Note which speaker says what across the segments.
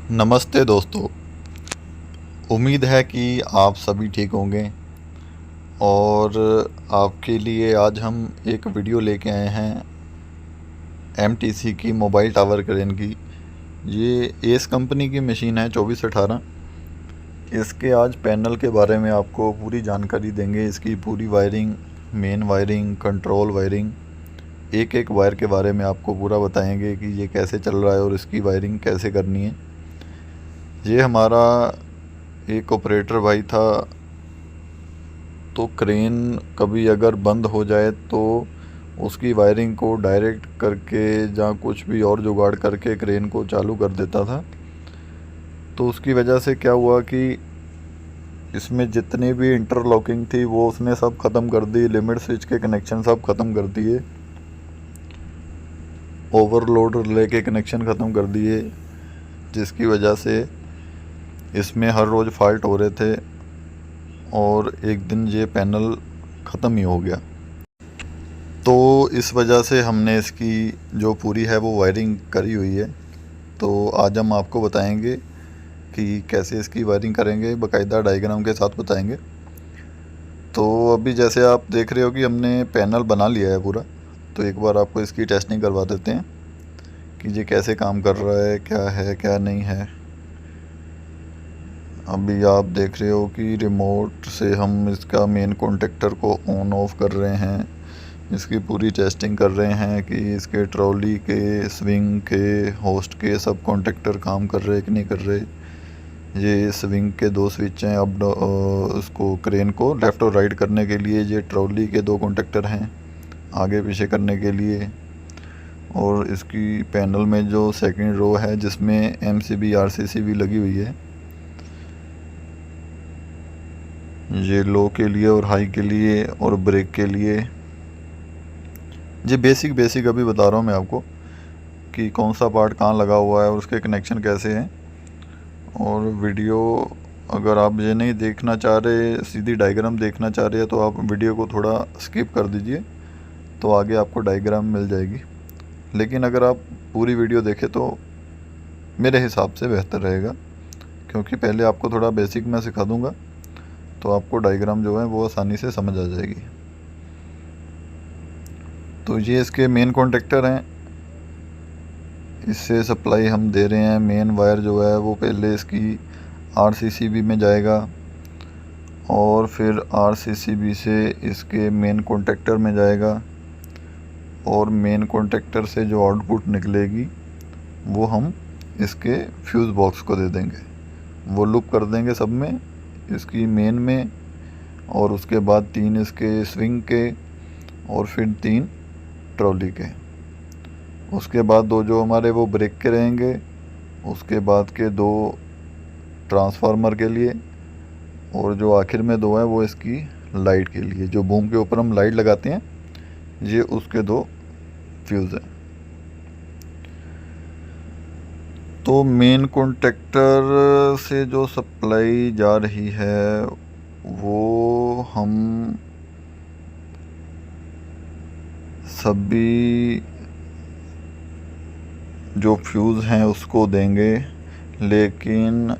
Speaker 1: नमस्ते दोस्तों। उम्मीद है कि आप सभी ठीक होंगे और आपके लिए आज हम एक वीडियो लेके आए हैं एमटीसी की मोबाइल टावर क्रेन की। ये एस कंपनी की मशीन है 2418। इसके आज पैनल के बारे में आपको पूरी जानकारी देंगे। इसकी पूरी wiring, main wiring, control wiring, एक एक वायर के बारे में आपको पूरा बताएंगे कि ये कैसे चल रहा है और इसकी वायरिंग कैसे करनी है। ये हमारा एक ऑपरेटर भाई था, तो क्रेन कभी अगर बंद हो जाए तो उसकी वायरिंग को डायरेक्ट करके या कुछ भी और जुगाड़ करके क्रेन को चालू कर देता था। तो उसकी वजह से क्या हुआ कि इसमें जितनी भी इंटरलॉकिंग थी वो उसने सब ख़त्म कर दी, लिमिट स्विच के कनेक्शन सब ख़त्म कर दिए, ओवरलोड रिले के कनेक्शन ख़त्म कर दिए, जिसकी वजह से इसमें हर रोज़ फॉल्ट हो रहे थे और एक दिन ये पैनल ख़त्म ही हो गया। तो इस वजह से हमने इसकी जो पूरी है वो वायरिंग करी हुई है। तो आज हम आपको बताएंगे कि कैसे इसकी वायरिंग करेंगे, बाकायदा डायग्राम के साथ बताएंगे। तो अभी जैसे आप देख रहे हो कि हमने पैनल बना लिया है पूरा, तो एक बार आपको इसकी टेस्टिंग करवा देते हैं कि ये कैसे काम कर रहा है क्या नहीं है। अभी आप देख रहे हो कि रिमोट से हम इसका मेन कॉन्टेक्टर को ऑन ऑफ कर रहे हैं, इसकी पूरी टेस्टिंग कर रहे हैं कि इसके ट्रॉली के, स्विंग के, होस्ट के सब कॉन्टेक्टर काम कर रहे कि नहीं कर रहे। ये स्विंग के दो स्विच हैं, अप उसको क्रेन को लेफ़्ट और राइट करने के लिए। ये ट्रॉली के दो कॉन्टेक्टर हैं आगे पीछे करने के लिए। और इसकी पैनल में जो सेकंड रो है जिसमें एमसीबी आरसीसी लगी हुई है, ये लो के लिए और हाई के लिए और ब्रेक के लिए। ये बेसिक अभी बता रहा हूँ मैं आपको कि कौन सा पार्ट कहाँ लगा हुआ है और उसके कनेक्शन कैसे हैं। और वीडियो अगर आप ये नहीं देखना चाह रहे, सीधी डायग्राम देखना चाह रहे हैं, तो आप वीडियो को थोड़ा स्किप कर दीजिए, तो आगे आपको डायग्राम मिल जाएगी। लेकिन अगर आप पूरी वीडियो देखें तो मेरे हिसाब से बेहतर रहेगा, क्योंकि पहले आपको थोड़ा बेसिक मैं सिखा दूँगा, तो आपको डायग्राम जो है वो आसानी से समझ आ जाएगी। तो ये इसके मेन कॉन्टेक्टर हैं, इससे सप्लाई हम दे रहे हैं। मेन वायर जो है वो पहले इसकी आरसीसीबी में जाएगा और फिर आरसीसीबी से इसके मेन कॉन्टेक्टर में जाएगा और मेन कॉन्टेक्टर से जो आउटपुट निकलेगी वो हम इसके फ्यूज़ बॉक्स को दे देंगे। वो लूप कर देंगे सब में, इसकी मेन में, और उसके बाद 3 इसके स्विंग के और फिर 3 ट्रॉली के। उसके बाद 2 जो हमारे वो ब्रेक के रहेंगे, उसके बाद के 2 ट्रांसफार्मर के लिए, और जो आखिर में 2 हैं वो इसकी लाइट के लिए। जो बूम के ऊपर हम लाइट लगाते हैं, ये उसके 2 फ्यूज़ हैं। तो मेन कॉन्टेक्टर से जो सप्लाई जा रही है वो हम सभी जो फ्यूज़ हैं उसको देंगे, लेकिन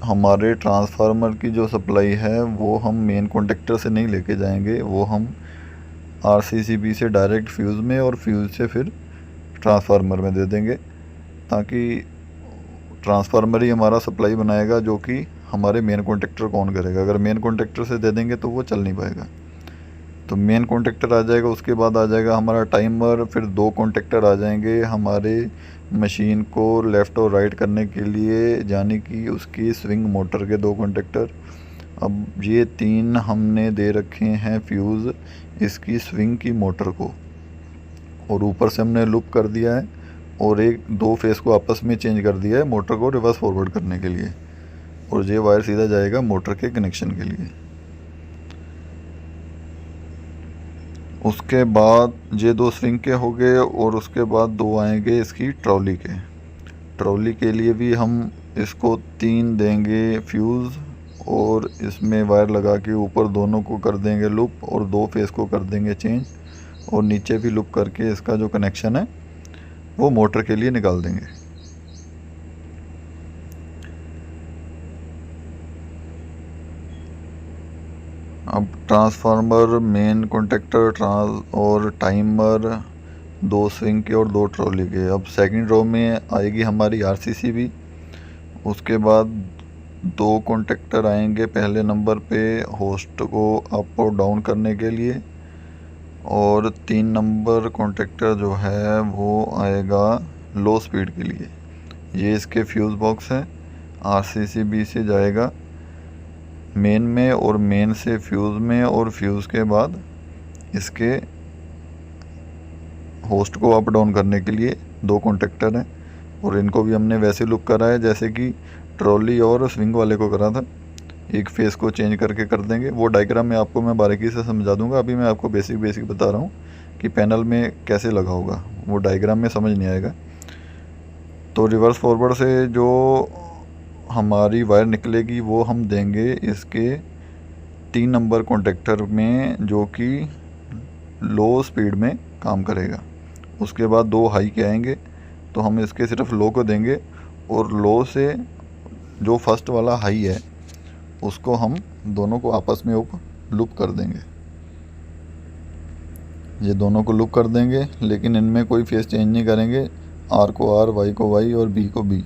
Speaker 1: हमारे ट्रांसफार्मर की जो सप्लाई है वो हम मेन कॉन्टेक्टर से नहीं लेके जाएंगे, वो हम आरसीसीबी से डायरेक्ट फ्यूज़ में और फ्यूज़ से फिर ट्रांसफार्मर में दे देंगे, ताकि ट्रांसफार्मर ही हमारा सप्लाई बनाएगा जो कि हमारे मेन कॉन्टेक्टर को ऑन करेगा। अगर मेन कॉन्टेक्टर से दे देंगे तो वो चल नहीं पाएगा। तो मेन कॉन्टेक्टर आ जाएगा, उसके बाद आ जाएगा हमारा टाइमर, फिर 2 कॉन्टेक्टर आ जाएंगे हमारे मशीन को लेफ़्ट और राइट करने के लिए, यानी कि उसकी स्विंग मोटर के 2 कॉन्टेक्टर। अब ये 3 हमने दे रखे हैं फ्यूज़ इसकी स्विंग की मोटर को, और ऊपर से हमने लूप कर दिया है और 1-2 फेस को आपस में चेंज कर दिया है मोटर को रिवर्स फॉरवर्ड करने के लिए, और ये वायर सीधा जाएगा मोटर के कनेक्शन के लिए। उसके बाद ये 2 स्विंग के हो गए और उसके बाद 2 आएंगे इसकी ट्रॉली के। ट्रॉली के लिए भी हम इसको 3 देंगे फ्यूज़ और इसमें वायर लगा के ऊपर दोनों को कर देंगे लूप और 2 फेस को कर देंगे चेंज, और नीचे भी लूप करके इसका जो कनेक्शन है वो मोटर के लिए निकाल देंगे। अब ट्रांसफार्मर, मेन कॉन्टेक्टर और टाइमर, 2 स्विंग के और 2 ट्रॉली के। अब सेकंड रो में आएगी हमारी RCCB। उसके बाद 2 कॉन्टेक्टर आएंगे पहले नंबर पे होस्ट को अप और डाउन करने के लिए, और 3 नंबर कॉन्टेक्टर जो है वो आएगा लो स्पीड के लिए। ये इसके फ्यूज़ बॉक्स हैं। RCCB से जाएगा मेन में, और मेन से फ्यूज़ में, और फ्यूज़ के बाद इसके होस्ट को अप डाउन करने के लिए 2 कॉन्टेक्टर हैं। और इनको भी हमने वैसे लुक करा है जैसे कि ट्रॉली और स्विंग वाले को करा था। एक फेस को चेंज करके कर देंगे। वो डायग्राम में आपको मैं बारीकी से समझा दूंगा। अभी मैं आपको बेसिक बता रहा हूँ कि पैनल में कैसे लगा होगा, वो डायग्राम में समझ नहीं आएगा। तो रिवर्स फॉरवर्ड से जो हमारी वायर निकलेगी वो हम देंगे इसके 3 नंबर कॉन्टेक्टर में, जो कि लो स्पीड में काम करेगा। उसके बाद 2 हाई के आएंगे, तो हम इसके सिर्फ लो को देंगे, और लो से जो फर्स्ट वाला हाई है उसको हम दोनों को आपस में लूप कर देंगे। ये दोनों को लूप कर देंगे, लेकिन इनमें कोई फेस चेंज नहीं करेंगे। आर को आर, वाई को वाई और बी को बी।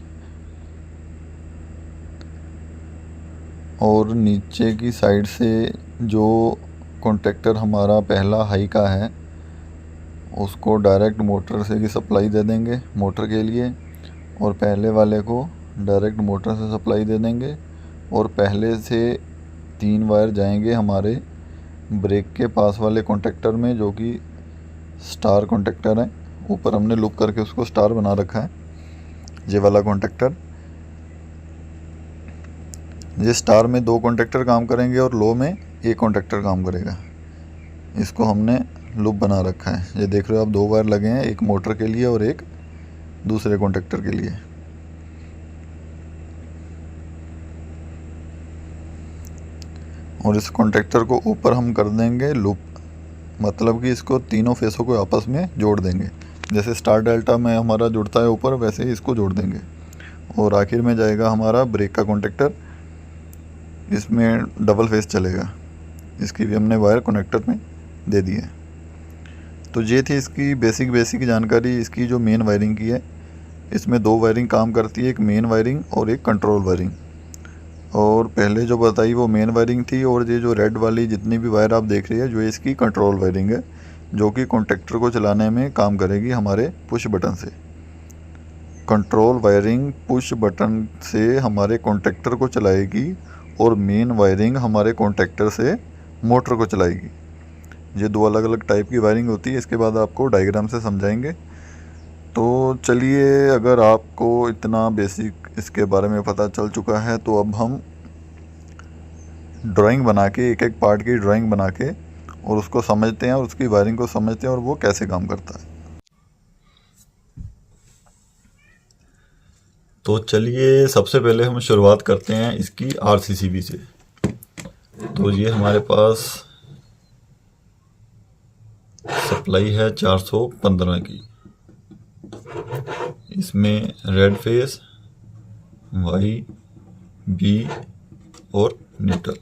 Speaker 1: और नीचे की साइड से जो कॉन्टेक्टर हमारा पहला हाई का है उसको डायरेक्ट मोटर से की सप्लाई दे देंगे मोटर के लिए, और पहले वाले को डायरेक्ट मोटर से सप्लाई दे देंगे। और पहले से 3 वायर जाएंगे हमारे ब्रेक के पास वाले कॉन्टेक्टर में, जो कि स्टार कॉन्टेक्टर है। ऊपर हमने लूप करके उसको स्टार बना रखा है, ये वाला कॉन्टेक्टर। ये स्टार में 2 कॉन्टेक्टर काम करेंगे और लो में 1 कॉन्टेक्टर काम करेगा। इसको हमने लूप बना रखा है। ये देख रहे हो आप, 2 वायर लगे हैं, एक मोटर के लिए और एक दूसरे कॉन्टेक्टर के लिए। और इस कॉन्टेक्टर को ऊपर हम कर देंगे लूप, मतलब कि इसको तीनों फेसों को आपस में जोड़ देंगे। जैसे स्टार डेल्टा में हमारा जुड़ता है ऊपर, वैसे ही इसको जोड़ देंगे। और आखिर में जाएगा हमारा ब्रेक का कॉन्टेक्टर, इसमें डबल फेस चलेगा। इसकी भी हमने वायर कनेक्टर में दे दी है। तो ये थी इसकी बेसिक जानकारी, इसकी जो मेन वायरिंग की है। इसमें 2 वायरिंग काम करती है, एक मेन वायरिंग और एक कंट्रोल वायरिंग। और पहले जो बताई वो मेन वायरिंग थी, और ये जो रेड वाली जितनी भी वायर आप देख रही है जो इसकी कंट्रोल वायरिंग है, जो कि कॉन्टेक्टर को चलाने में काम करेगी हमारे पुश बटन से। कंट्रोल वायरिंग पुश बटन से हमारे कॉन्टेक्टर को चलाएगी, और मेन वायरिंग हमारे कॉन्टेक्टर से मोटर को चलाएगी। ये 2 अलग अलग टाइप की वायरिंग होती है। इसके बाद आपको डायग्राम से समझाएंगे। तो चलिए, अगर आपको इतना बेसिक इसके बारे में पता चल चुका है, तो अब हम ड्राइंग बना के, एक एक पार्ट की ड्राइंग बना के और उसको समझते हैं, और उसकी वायरिंग को समझते हैं और वो कैसे काम करता है। तो चलिए, सबसे पहले हम शुरुआत करते हैं इसकी RCCB से। तो ये हमारे पास सप्लाई है 415 की। इसमें रेड फेस, वाई, बी और न्यूट्रल।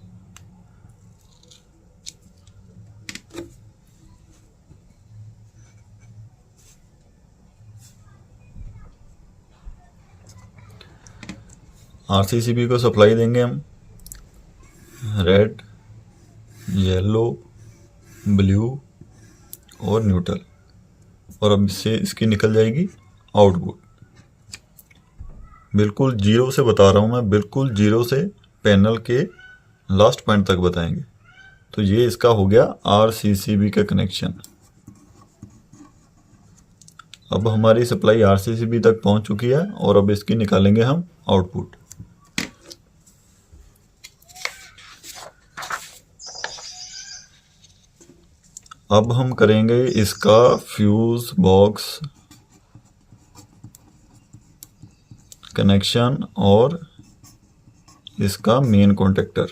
Speaker 1: RCCB को सप्लाई देंगे हम रेड, येलो, ब्लू और न्यूट्रल। और अब इससे इसकी निकल जाएगी आउटपुट। बिल्कुल 0 से बता रहा हूँ मैं, बिल्कुल 0 से पैनल के लास्ट पॉइंट तक बताएंगे। तो ये इसका हो गया RCCB का कनेक्शन। अब हमारी सप्लाई RCCB तक पहुंच चुकी है, और अब इसकी निकालेंगे हम आउटपुट। अब हम करेंगे इसका फ्यूज बॉक्स कनेक्शन और इसका मेन कॉन्टेक्टर।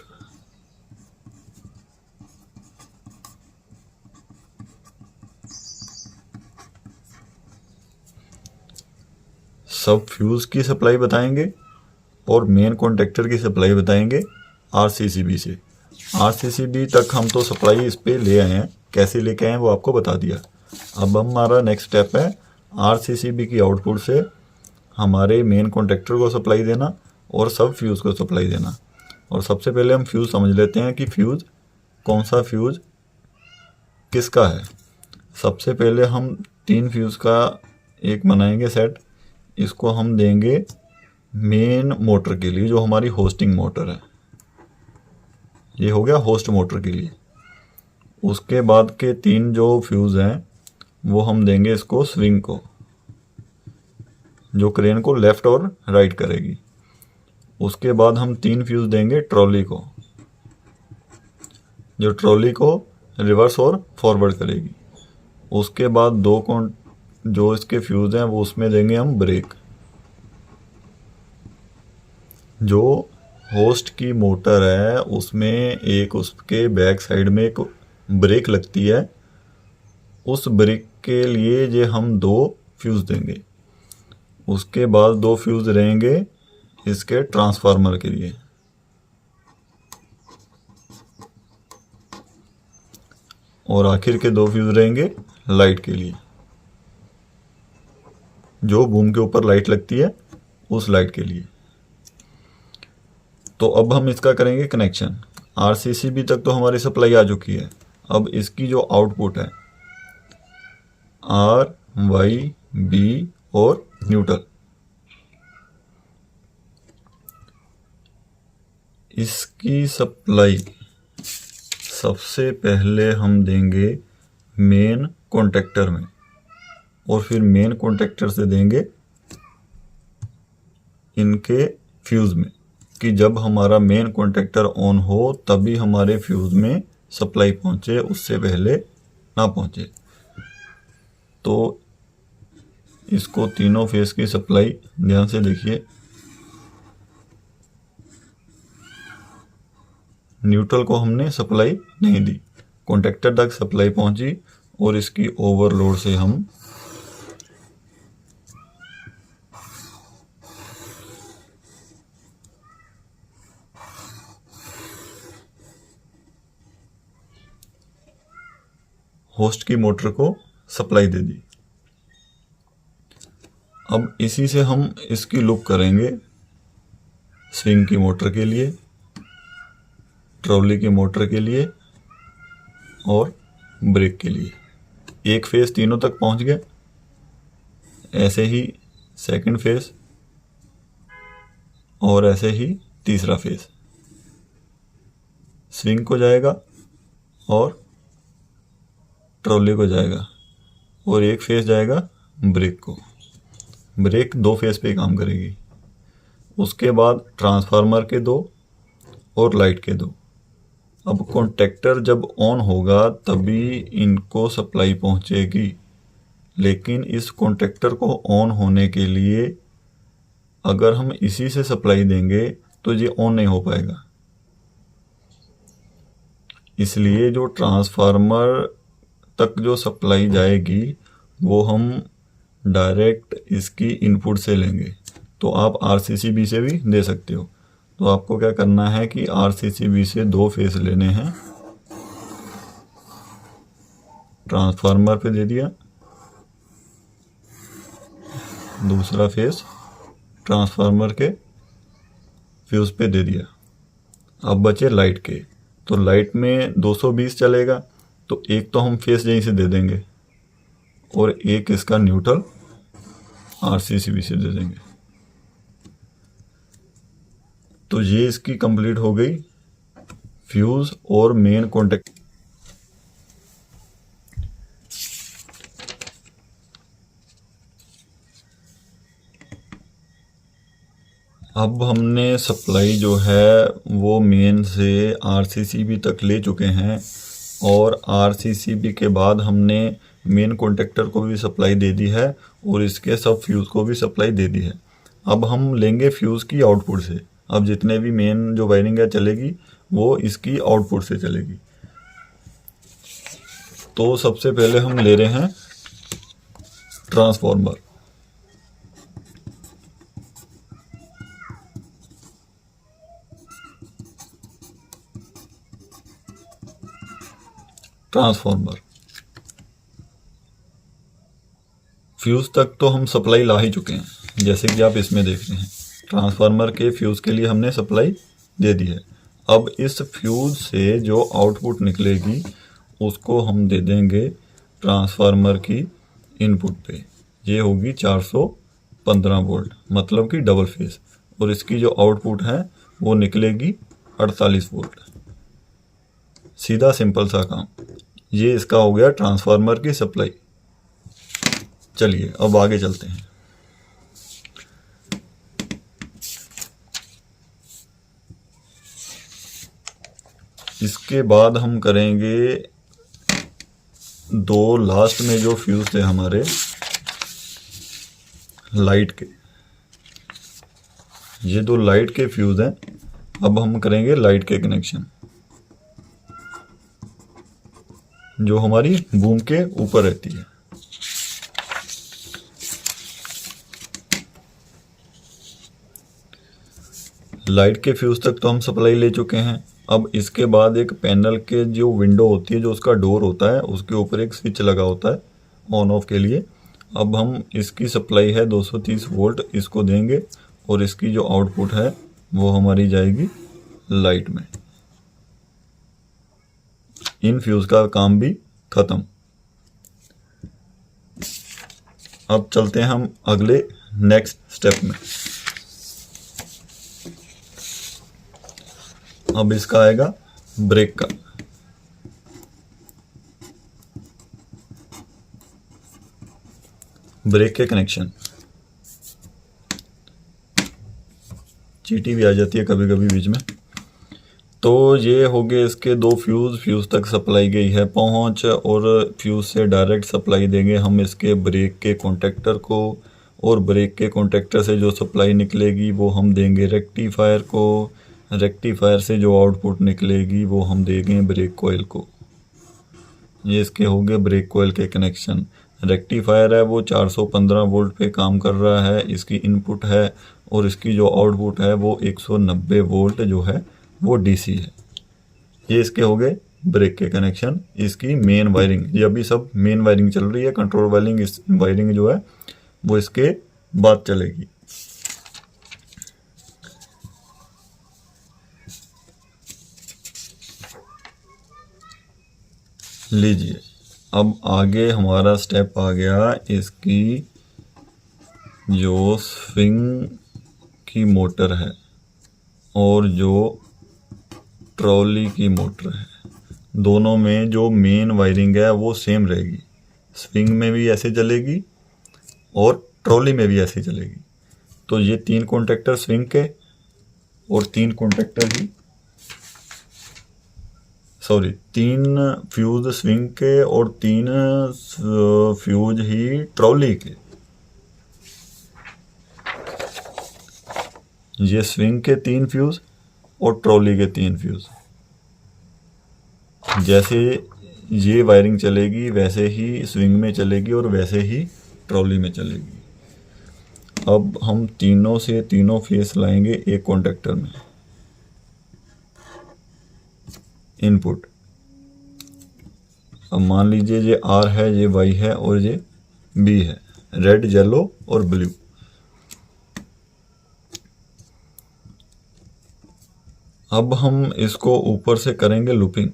Speaker 1: सब फ्यूज की सप्लाई बताएंगे और मेन कॉन्टेक्टर की सप्लाई बताएंगे RCCB से। आरसीसीबी तक हम तो सप्लाई इस पे ले आए हैं, कैसे लेके आए हैं वो आपको बता दिया। अब हमारा नेक्स्ट स्टेप है आरसीसीबी की आउटपुट से हमारे मेन कॉन्टेक्टर को सप्लाई देना और सब फ्यूज़ को सप्लाई देना। और सबसे पहले हम फ्यूज़ समझ लेते हैं कि फ्यूज़ कौन सा फ्यूज़ किसका है। सबसे पहले हम 3 फ्यूज़ का एक बनाएंगे सेट, इसको हम देंगे मेन मोटर के लिए जो हमारी होस्टिंग मोटर है। ये हो गया होस्ट मोटर के लिए। उसके बाद के 3 जो फ्यूज़ हैं वो हम देंगे इसको स्विंग को, जो क्रेन को लेफ़्ट और राइट करेगी। उसके बाद हम 3 फ्यूज़ देंगे ट्रॉली को, जो ट्रॉली को रिवर्स और फॉरवर्ड करेगी। उसके बाद 2 जो इसके फ्यूज़ हैं वो उसमें देंगे हम ब्रेक। जो होस्ट की मोटर है उसमें एक उसके बैक साइड में एक ब्रेक लगती है, उस ब्रेक के लिए ये हम 2 फ्यूज़ देंगे। उसके बाद 2 फ्यूज़ रहेंगे इसके ट्रांसफार्मर के लिए। और आखिर के 2 फ्यूज़ रहेंगे लाइट के लिए, जो बूम के ऊपर लाइट लगती है उस लाइट के लिए। तो अब हम इसका करेंगे कनेक्शन। आरसीसीबी तक तो हमारी सप्लाई आ चुकी है। अब इसकी जो आउटपुट है आर, वाई, बी और न्यूट्रल, इसकी सप्लाई सबसे पहले हम देंगे मेन कॉन्टेक्टर में और फिर मेन कॉन्टेक्टर से देंगे इनके फ्यूज़ में, कि जब हमारा मेन कॉन्टेक्टर ऑन हो तभी हमारे फ्यूज़ में सप्लाई पहुंचे, उससे पहले ना पहुंचे। तो इसको तीनों फेस की सप्लाई ध्यान से देखिए। न्यूट्रल को हमने सप्लाई नहीं दी, कॉन्टेक्टर तक सप्लाई पहुंची और इसकी ओवरलोड से हम होस्ट की मोटर को सप्लाई दे दी। अब इसी से हम इसकी लूप करेंगे स्विंग की मोटर के लिए, ट्रॉली की मोटर के लिए और ब्रेक के लिए। एक फेस तीनों तक पहुंच गया, ऐसे ही सेकंड फेस और ऐसे ही तीसरा फेस स्विंग को जाएगा और ट्रॉली को जाएगा और एक फेस जाएगा ब्रेक को। ब्रेक 2 फेस पे काम करेगी। उसके बाद ट्रांसफार्मर के 2 और लाइट के 2। अब कॉन्टेक्टर जब ऑन होगा तभी इनको सप्लाई पहुंचेगी, लेकिन इस कॉन्टेक्टर को ऑन होने के लिए अगर हम इसी से सप्लाई देंगे तो ये ऑन नहीं हो पाएगा। इसलिए जो ट्रांसफार्मर तक जो सप्लाई जाएगी वो हम डायरेक्ट इसकी इनपुट से लेंगे। तो आप आरसीसीबी से भी दे सकते हो। तो आपको क्या करना है कि आरसीसीबी से 2 फेस लेने हैं, ट्रांसफार्मर पे दे दिया, दूसरा फेस ट्रांसफार्मर के फ्यूज पे दे दिया। अब बचे लाइट के। तो लाइट में 220 चलेगा, तो एक तो हम फेस यहीं से दे देंगे और एक इसका न्यूट्रल आरसीसीबी से दे देंगे। तो ये इसकी कंप्लीट हो गई फ्यूज और मेन कॉन्टेक्ट। अब हमने सप्लाई जो है वो मेन से आरसीसीबी तक ले चुके हैं और आरसीसीबी के बाद हमने मेन कॉन्टेक्टर को भी सप्लाई दे दी है और इसके सब फ्यूज़ को भी सप्लाई दे दी है। अब हम लेंगे फ्यूज़ की आउटपुट से। अब जितने भी मेन जो वायरिंग है चलेगी वो इसकी आउटपुट से चलेगी। तो सबसे पहले हम ले रहे हैं ट्रांसफार्मर। ट्रांसफार्मर। फ्यूज़ तक तो हम सप्लाई ला ही चुके हैं, जैसे कि आप इसमें देख रहे हैं। ट्रांसफार्मर के फ्यूज़ के लिए हमने सप्लाई दे दी है। अब इस फ्यूज़ से जो आउटपुट निकलेगी उसको हम दे देंगे ट्रांसफार्मर की इनपुट पे। ये होगी 415 वोल्ट, मतलब कि डबल फेस, और इसकी जो आउटपुट है वो निकलेगी 48 वोल्ट। सीधा सिंपल सा काम। ये इसका हो गया ट्रांसफार्मर की सप्लाई। चलिए अब आगे चलते हैं। इसके बाद हम करेंगे दो लास्ट में जो फ्यूज थे हमारे लाइट के, ये दो लाइट के फ्यूज हैं। अब हम करेंगे लाइट के कनेक्शन, जो हमारी बूम के ऊपर रहती है। लाइट के फ्यूज तक तो हम सप्लाई ले चुके हैं। अब इसके बाद एक पैनल के जो विंडो होती है, जो उसका डोर होता है, उसके ऊपर एक स्विच लगा होता है ऑन ऑफ के लिए। अब हम इसकी सप्लाई है 230 वोल्ट, इसको देंगे और इसकी जो आउटपुट है वो हमारी जाएगी लाइट में। इन फ्यूज का काम भी खत्म। अब चलते हैं हम अगले नेक्स्ट स्टेप में। अब इसका आएगा ब्रेक का। ब्रेक के कनेक्शन, चीटी भी आ जाती है कभी कभी बीच में। तो ये हो गए इसके दो फ्यूज तक सप्लाई गई है पहुंच, और फ्यूज से डायरेक्ट सप्लाई देंगे हम इसके ब्रेक के कॉन्टेक्टर को, और ब्रेक के कॉन्टेक्टर से जो सप्लाई निकलेगी वो हम देंगे रेक्टिफायर को। रेक्टिफायर से जो आउटपुट निकलेगी वो हम देंगे ब्रेक कॉइल को। ये इसके हो गए ब्रेक कॉइल के कनेक्शन। रेक्टिफायर है वो 415 वोल्ट पे काम कर रहा है, इसकी इनपुट है, और इसकी जो आउटपुट है वो 190 वोल्ट जो है वो डीसी है। ये इसके हो गए ब्रेक के कनेक्शन। इसकी मेन वायरिंग, ये अभी सब मेन वायरिंग चल रही है। कंट्रोल वायरिंग, इस वायरिंग जो है वो इसके बाद चलेगी। लीजिए, अब आगे हमारा स्टेप आ गया इसकी जो स्विंग की मोटर है और जो ट्रॉली की मोटर है, दोनों में जो मेन वायरिंग है वो सेम रहेगी। स्विंग में भी ऐसे चलेगी और ट्रॉली में भी ऐसे चलेगी। तो ये 3 कॉन्टेक्टर स्विंग के और 3 कॉन्टेक्टर ही 3 फ्यूज स्विंग के और 3 फ्यूज ही ट्रॉली के। ये स्विंग के 3 फ्यूज और ट्रॉली के 3 फ्यूज। जैसे ये वायरिंग चलेगी वैसे ही स्विंग में चलेगी और वैसे ही ट्रॉली में चलेगी। अब हम तीनों से तीनों फेस लाएंगे एक कॉन्टेक्टर में। इनपुट, अब मान लीजिए ये आर है, ये वाई है और ये बी है, रेड, येलो और ब्लू। अब हम इसको ऊपर से करेंगे लूपिंग।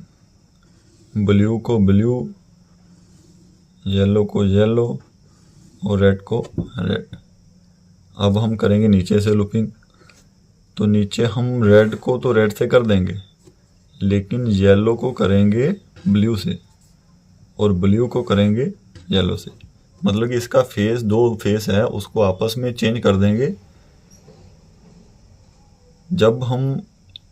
Speaker 1: ब्लू को ब्लू, येलो को येलो और रेड को रेड। अब हम करेंगे नीचे से लूपिंग। तो नीचे हम रेड को तो रेड से कर देंगे, लेकिन येलो को करेंगे ब्लू से और ब्लू को करेंगे येलो से। मतलब कि इसका फेस, 2 फेस है, उसको आपस में चेंज कर देंगे। जब हम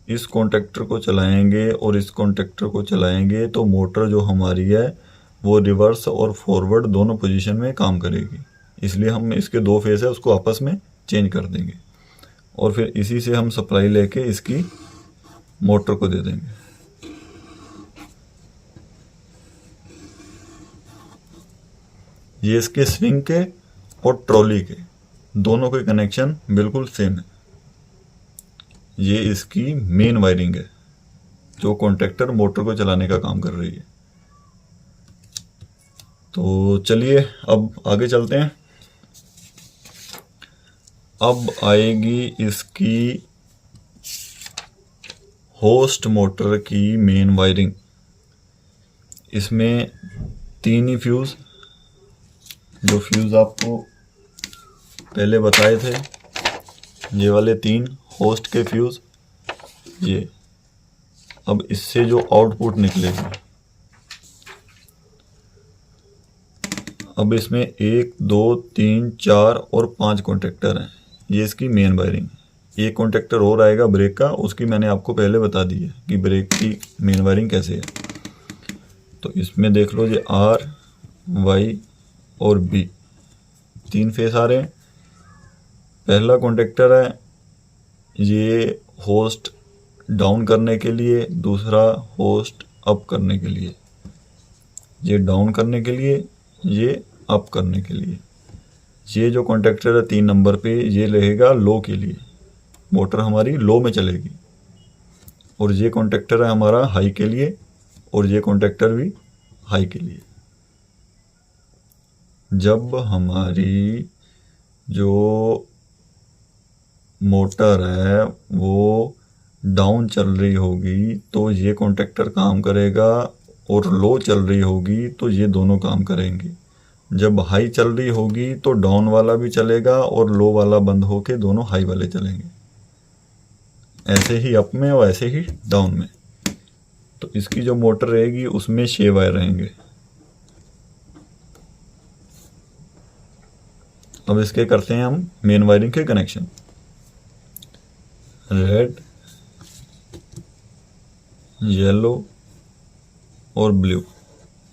Speaker 1: इस कॉन्टेक्टर को चलाएंगे और इस कॉन्टेक्टर को चलाएंगे तो मोटर जो हमारी है वो रिवर्स और फॉरवर्ड दोनों पोजीशन में काम करेगी। इसलिए हम इसके 2 फेस है उसको आपस में चेंज कर देंगे और फिर इसी से हम सप्लाई लेके इसकी मोटर को दे देंगे। ये इसके स्विंग के और ट्रॉली के दोनों के कनेक्शन बिल्कुल सेम है। ये इसकी मेन वायरिंग है जो कॉन्टेक्टर मोटर को चलाने का काम कर रही है। तो चलिए अब आगे चलते हैं। अब आएगी इसकी होस्ट मोटर की मेन वायरिंग। इसमें 3 ही फ्यूज़, जो फ्यूज़ आपको पहले बताए थे, ये वाले 3 होस्ट के फ्यूज़, ये। अब इससे जो आउटपुट निकलेगी, अब इसमें 1 2 3 4 और 5 कॉन्टेक्टर हैं। ये इसकी मेन वायरिंग। एक कॉन्टेक्टर और आएगा ब्रेक का, उसकी मैंने आपको पहले बता दी है कि ब्रेक की मेन वायरिंग कैसे है। तो इसमें देख लो, ये R, Y और B 3 फेस आ रहे हैं। पहला कॉन्टेक्टर है ये होस्ट डाउन करने के लिए, दूसरा होस्ट अप करने के लिए। ये डाउन करने के लिए, ये अप करने के लिए। ये जो कॉन्टेक्टर है 3 नंबर पे, ये रहेगा लो के लिए, मोटर हमारी लो में चलेगी। और ये कॉन्टेक्टर है हमारा हाई के लिए, और ये कॉन्टेक्टर भी हाई के लिए। जब हमारी जो मोटर है वो डाउन चल रही होगी तो ये कॉन्टेक्टर काम करेगा, और लो चल रही होगी तो ये दोनों काम करेंगे। जब हाई चल रही होगी तो डाउन वाला भी चलेगा और लो वाला बंद होके दोनों हाई वाले चलेंगे। ऐसे ही अप में और ऐसे ही डाउन में। तो इसकी जो मोटर रहेगी उसमें 6 वायर रहेंगे। अब इसके करते हैं हम मेन वायरिंग के कनेक्शन। रेड, येलो और ब्लू।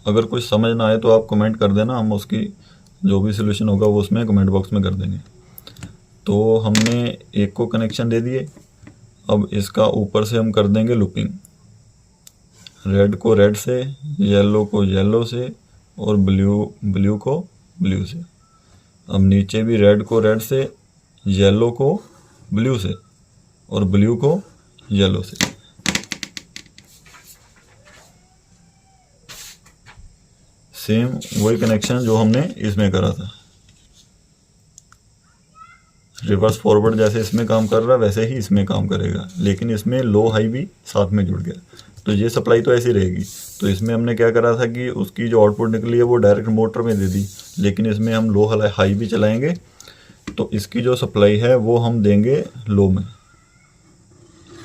Speaker 1: अगर कुछ समझ ना आए तो आप कमेंट कर देना, हम उसकी जो भी सोल्यूशन होगा वो उसमें कमेंट बॉक्स में कर देंगे। तो हमने एक को कनेक्शन दे दिए। अब इसका ऊपर से हम कर देंगे लूपिंग। रेड को रेड से, येलो को येलो से और ब्लू को ब्लू से। अब नीचे भी रेड को रेड से, येलो को ब्लू से और ब्लू को येलो से। सेम वही कनेक्शन जो हमने इसमें करा था। रिवर्स फॉरवर्ड जैसे इसमें काम कर रहा है वैसे ही इसमें काम करेगा, लेकिन इसमें लो हाई भी साथ में जुड़ गया। तो ये सप्लाई तो ऐसी रहेगी। तो इसमें हमने क्या करा था कि उसकी जो आउटपुट निकली है वो डायरेक्ट मोटर में दे दी, लेकिन इसमें हम लो हाई भी चलाएंगे। तो इसकी जो सप्लाई है वो हम देंगे लो में।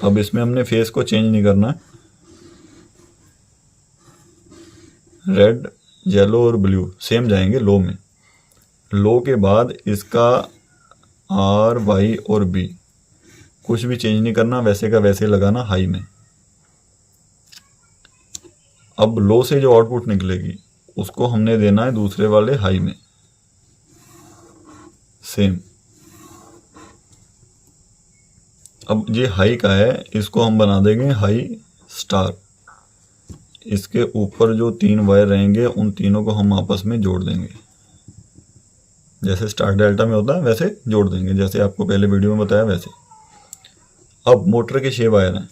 Speaker 1: अब इसमें हमने फेस को चेंज नहीं करना है। रेड, येलो और ब्लू सेम जाएंगे लो में। लो के बाद इसका R, Y और B कुछ भी चेंज नहीं करना, वैसे का वैसे लगाना हाई में। अब लो से जो आउटपुट निकलेगी उसको हमने देना है दूसरे वाले हाई में। सेम। अब ये हाई का है, इसको हम बना देंगे हाई स्टार। इसके ऊपर जो 3 वायर रहेंगे उन तीनों को हम आपस में जोड़ देंगे। जैसे स्टार डेल्टा में होता है वैसे जोड़ देंगे, जैसे आपको पहले वीडियो में बताया वैसे। अब मोटर के 6 वायर हैं,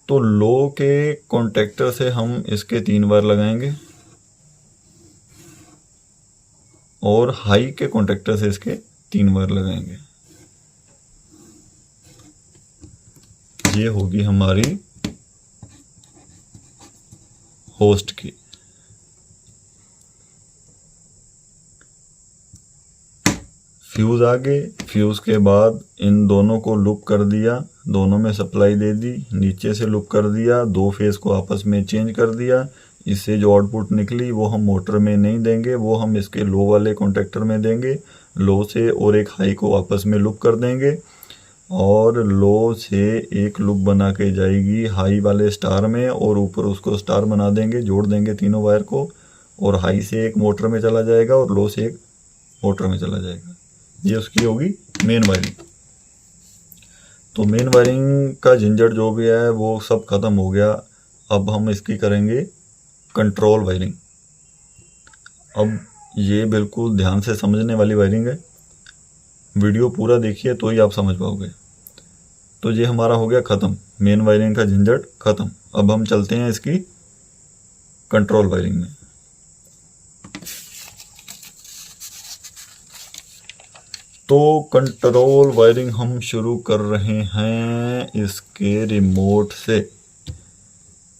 Speaker 1: तो लो के कॉन्टेक्टर से हम इसके 3 वायर लगाएंगे और हाई के कॉन्टेक्टर से इसके 3 वायर लगाएंगे। ये होगी हमारी होस्ट की। फ्यूज़ आ गए। फ्यूज़ के बाद इन दोनों को लूप कर दिया, दोनों में सप्लाई दे दी, नीचे से लूप कर दिया, 2 फेस को आपस में चेंज कर दिया। इससे जो आउटपुट निकली वो हम मोटर में नहीं देंगे, वो हम इसके लो वाले कॉन्टेक्टर में देंगे। लो से और एक हाई को आपस में लूप कर देंगे और लो से एक लूप बना के जाएगी हाई वाले स्टार में, और ऊपर उसको स्टार बना देंगे, जोड़ देंगे तीनों वायर को, और हाई से एक मोटर में चला जाएगा और लो से एक मोटर में चला जाएगा। ये उसकी होगी मेन वायरिंग। तो मेन वायरिंग का झंझट जो भी है वो सब खत्म हो गया। अब हम इसकी करेंगे कंट्रोल वायरिंग। अब ये बिल्कुल ध्यान से समझने वाली वायरिंग है, वीडियो पूरा देखिए तो ही आप समझ पाओगे। तो ये हमारा हो गया ख़त्म, मेन वायरिंग का झंझट ख़त्म। अब हम चलते हैं इसकी कंट्रोल वायरिंग में। तो कंट्रोल वायरिंग हम शुरू कर रहे हैं इसके रिमोट से।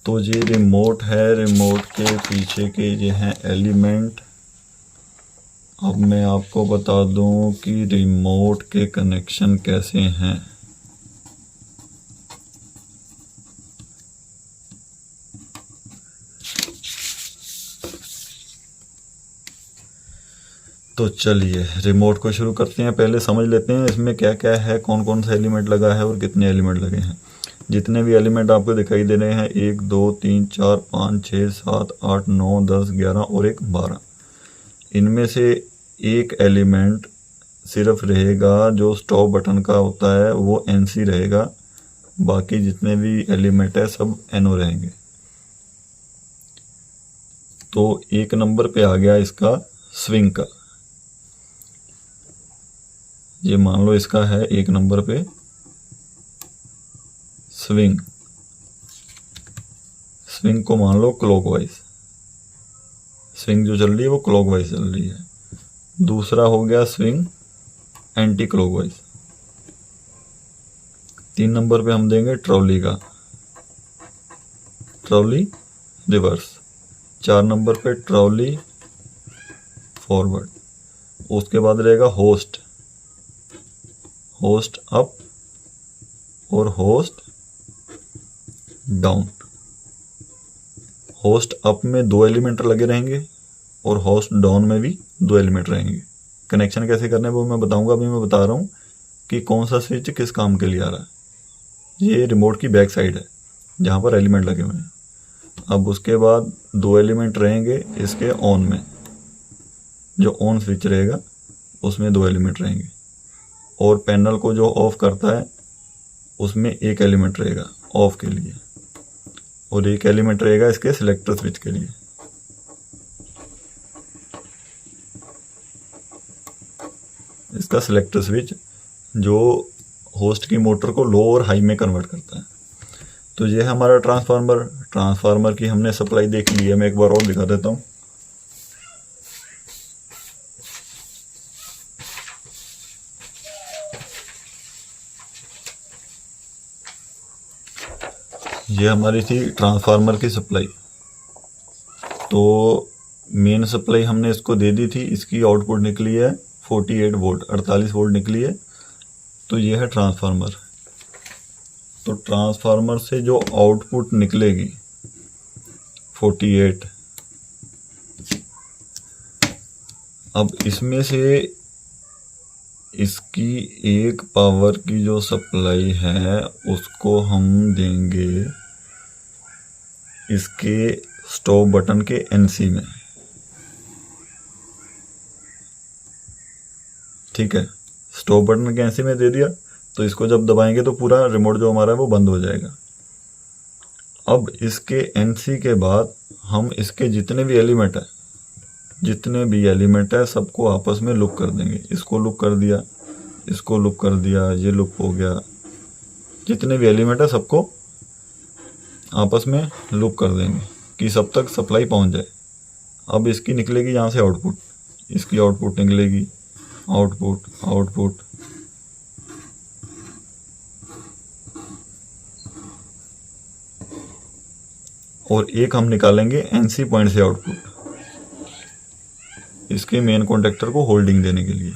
Speaker 1: तो ये रिमोट है, रिमोट के पीछे के ये हैं एलिमेंट। अब मैं आपको बता दूं कि रिमोट के कनेक्शन कैसे हैं। तो चलिए रिमोट को शुरू करते हैं। पहले समझ लेते हैं इसमें क्या क्या है, कौन कौन सा एलिमेंट लगा है और कितने एलिमेंट लगे हैं। जितने भी एलिमेंट आपको दिखाई दे रहे हैं 1 2 3 4 5 6 7 8 9 10 11 और 1 12, इनमें से एक एलिमेंट सिर्फ रहेगा जो स्टॉप बटन का होता है, वो NC रहेगा। बाकी जितने भी एलिमेंट है सब NO रहेंगे। तो 1 नंबर पे आ गया इसका स्विंग का। ये मान लो इसका है 1 नंबर पे स्विंग। स्विंग को मान लो क्लॉकवाइज, स्विंग जो चल रही है वो क्लॉकवाइज चल रही है। दूसरा हो गया स्विंग एंटी क्लॉकवाइज। 3 नंबर पे हम देंगे ट्रॉली का, ट्रॉली रिवर्स। 4 नंबर पे ट्रॉली फॉरवर्ड। उसके बाद रहेगा होस्ट, होस्ट अप और होस्ट डाउन। होस्ट अप में 2 एलिमेंट लगे रहेंगे और होस्ट डाउन में भी 2 एलिमेंट रहेंगे। कनेक्शन कैसे करने वो मैं बताऊंगा। अभी मैं बता रहा हूँ कि कौन सा स्विच किस काम के लिए आ रहा है। ये रिमोट की बैक साइड है जहाँ पर एलिमेंट लगे हुए हैं। अब उसके बाद 2 एलिमेंट रहेंगे इसके ऑन में, जो ऑन स्विच रहेगा उसमें 2 एलिमेंट रहेंगे। और पैनल को जो ऑफ करता है उसमें 1 एलिमेंट रहेगा ऑफ के लिए, और 1 एलिमेंट रहेगा इसके सिलेक्टर स्विच के लिए। इसका सिलेक्टर स्विच जो होस्ट की मोटर को लो और हाई में कन्वर्ट करता है। तो ये है हमारा ट्रांसफार्मर। ट्रांसफार्मर की हमने सप्लाई देख ली है। मैं एक बार और दिखा देता हूँ। ये हमारी थी ट्रांसफार्मर की सप्लाई। तो मेन सप्लाई हमने इसको दे दी थी। इसकी आउटपुट निकली है 48 वोल्ट, 48 वोल्ट निकली है। तो ये है ट्रांसफार्मर। तो ट्रांसफार्मर से जो आउटपुट निकलेगी 48, अब इसमें से इसकी एक पावर की जो सप्लाई है उसको हम देंगे इसके स्टॉप बटन के NC में। ठीक है, स्टॉप बटन के NC में दे दिया। तो इसको जब दबाएंगे तो पूरा रिमोट जो हमारा है वो बंद हो जाएगा। अब इसके NC के बाद हम इसके जितने भी एलिमेंट है सबको आपस में लूप कर देंगे। इसको लूप कर दिया, इसको लूप कर दिया, ये लूप हो गया। जितने भी एलिमेंट है सबको आपस में लूप कर देंगे कि सब तक सप्लाई पहुंच जाए। अब इसकी निकलेगी यहाँ से आउटपुट, इसकी आउटपुट निकलेगी, आउटपुट आउटपुट। और एक हम निकालेंगे NC पॉइंट से आउटपुट, इसके मेन कॉन्टेक्टर को होल्डिंग देने के लिए।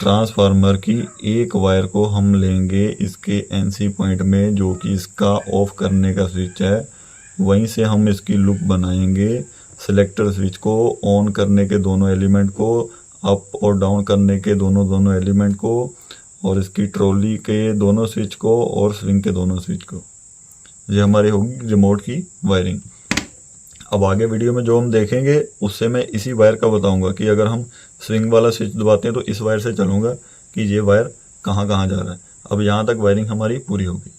Speaker 1: ट्रांसफार्मर की एक वायर को हम लेंगे इसके NC पॉइंट में, जो कि इसका ऑफ करने का स्विच है। वहीं से हम इसकी लूप बनाएंगे। सिलेक्टर स्विच को ऑन करने के दोनों एलिमेंट को, अप और डाउन करने के दोनों एलिमेंट को, और इसकी ट्रॉली के दोनों स्विच को और स्विंग के दोनों स्विच को। ये हमारी होगी रिमोट की वायरिंग। अब आगे वीडियो में जो हम देखेंगे उससे मैं इसी वायर का बताऊंगा कि अगर हम स्विंग वाला स्विच दबाते हैं तो इस वायर से चलूंगा कि ये वायर कहाँ कहाँ जा रहा है। अब यहाँ तक वायरिंग हमारी पूरी होगी।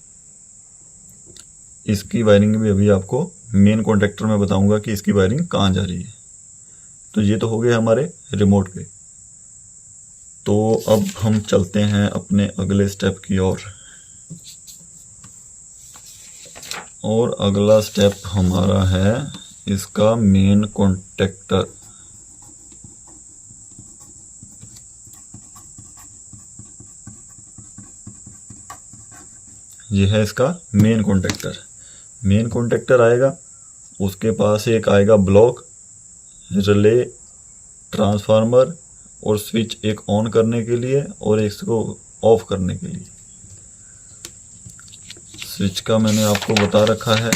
Speaker 1: इसकी वायरिंग भी अभी आपको मेन कॉन्टेक्टर में बताऊंगा कि इसकी वायरिंग कहाँ जा रही है। तो ये तो हो गए हमारे रिमोट के। तो अब हम चलते हैं अपने अगले स्टेप की ओर। और अगला स्टेप हमारा है इसका मेन कॉन्टेक्टर। ये है इसका मेन कॉन्टेक्टर। मेन कॉन्टेक्टर आएगा, उसके पास एक आएगा ब्लॉक, रिले, ट्रांसफार्मर और स्विच, एक ऑन करने के लिए और इसको ऑफ करने के लिए। स्विच का मैंने आपको बता रखा है,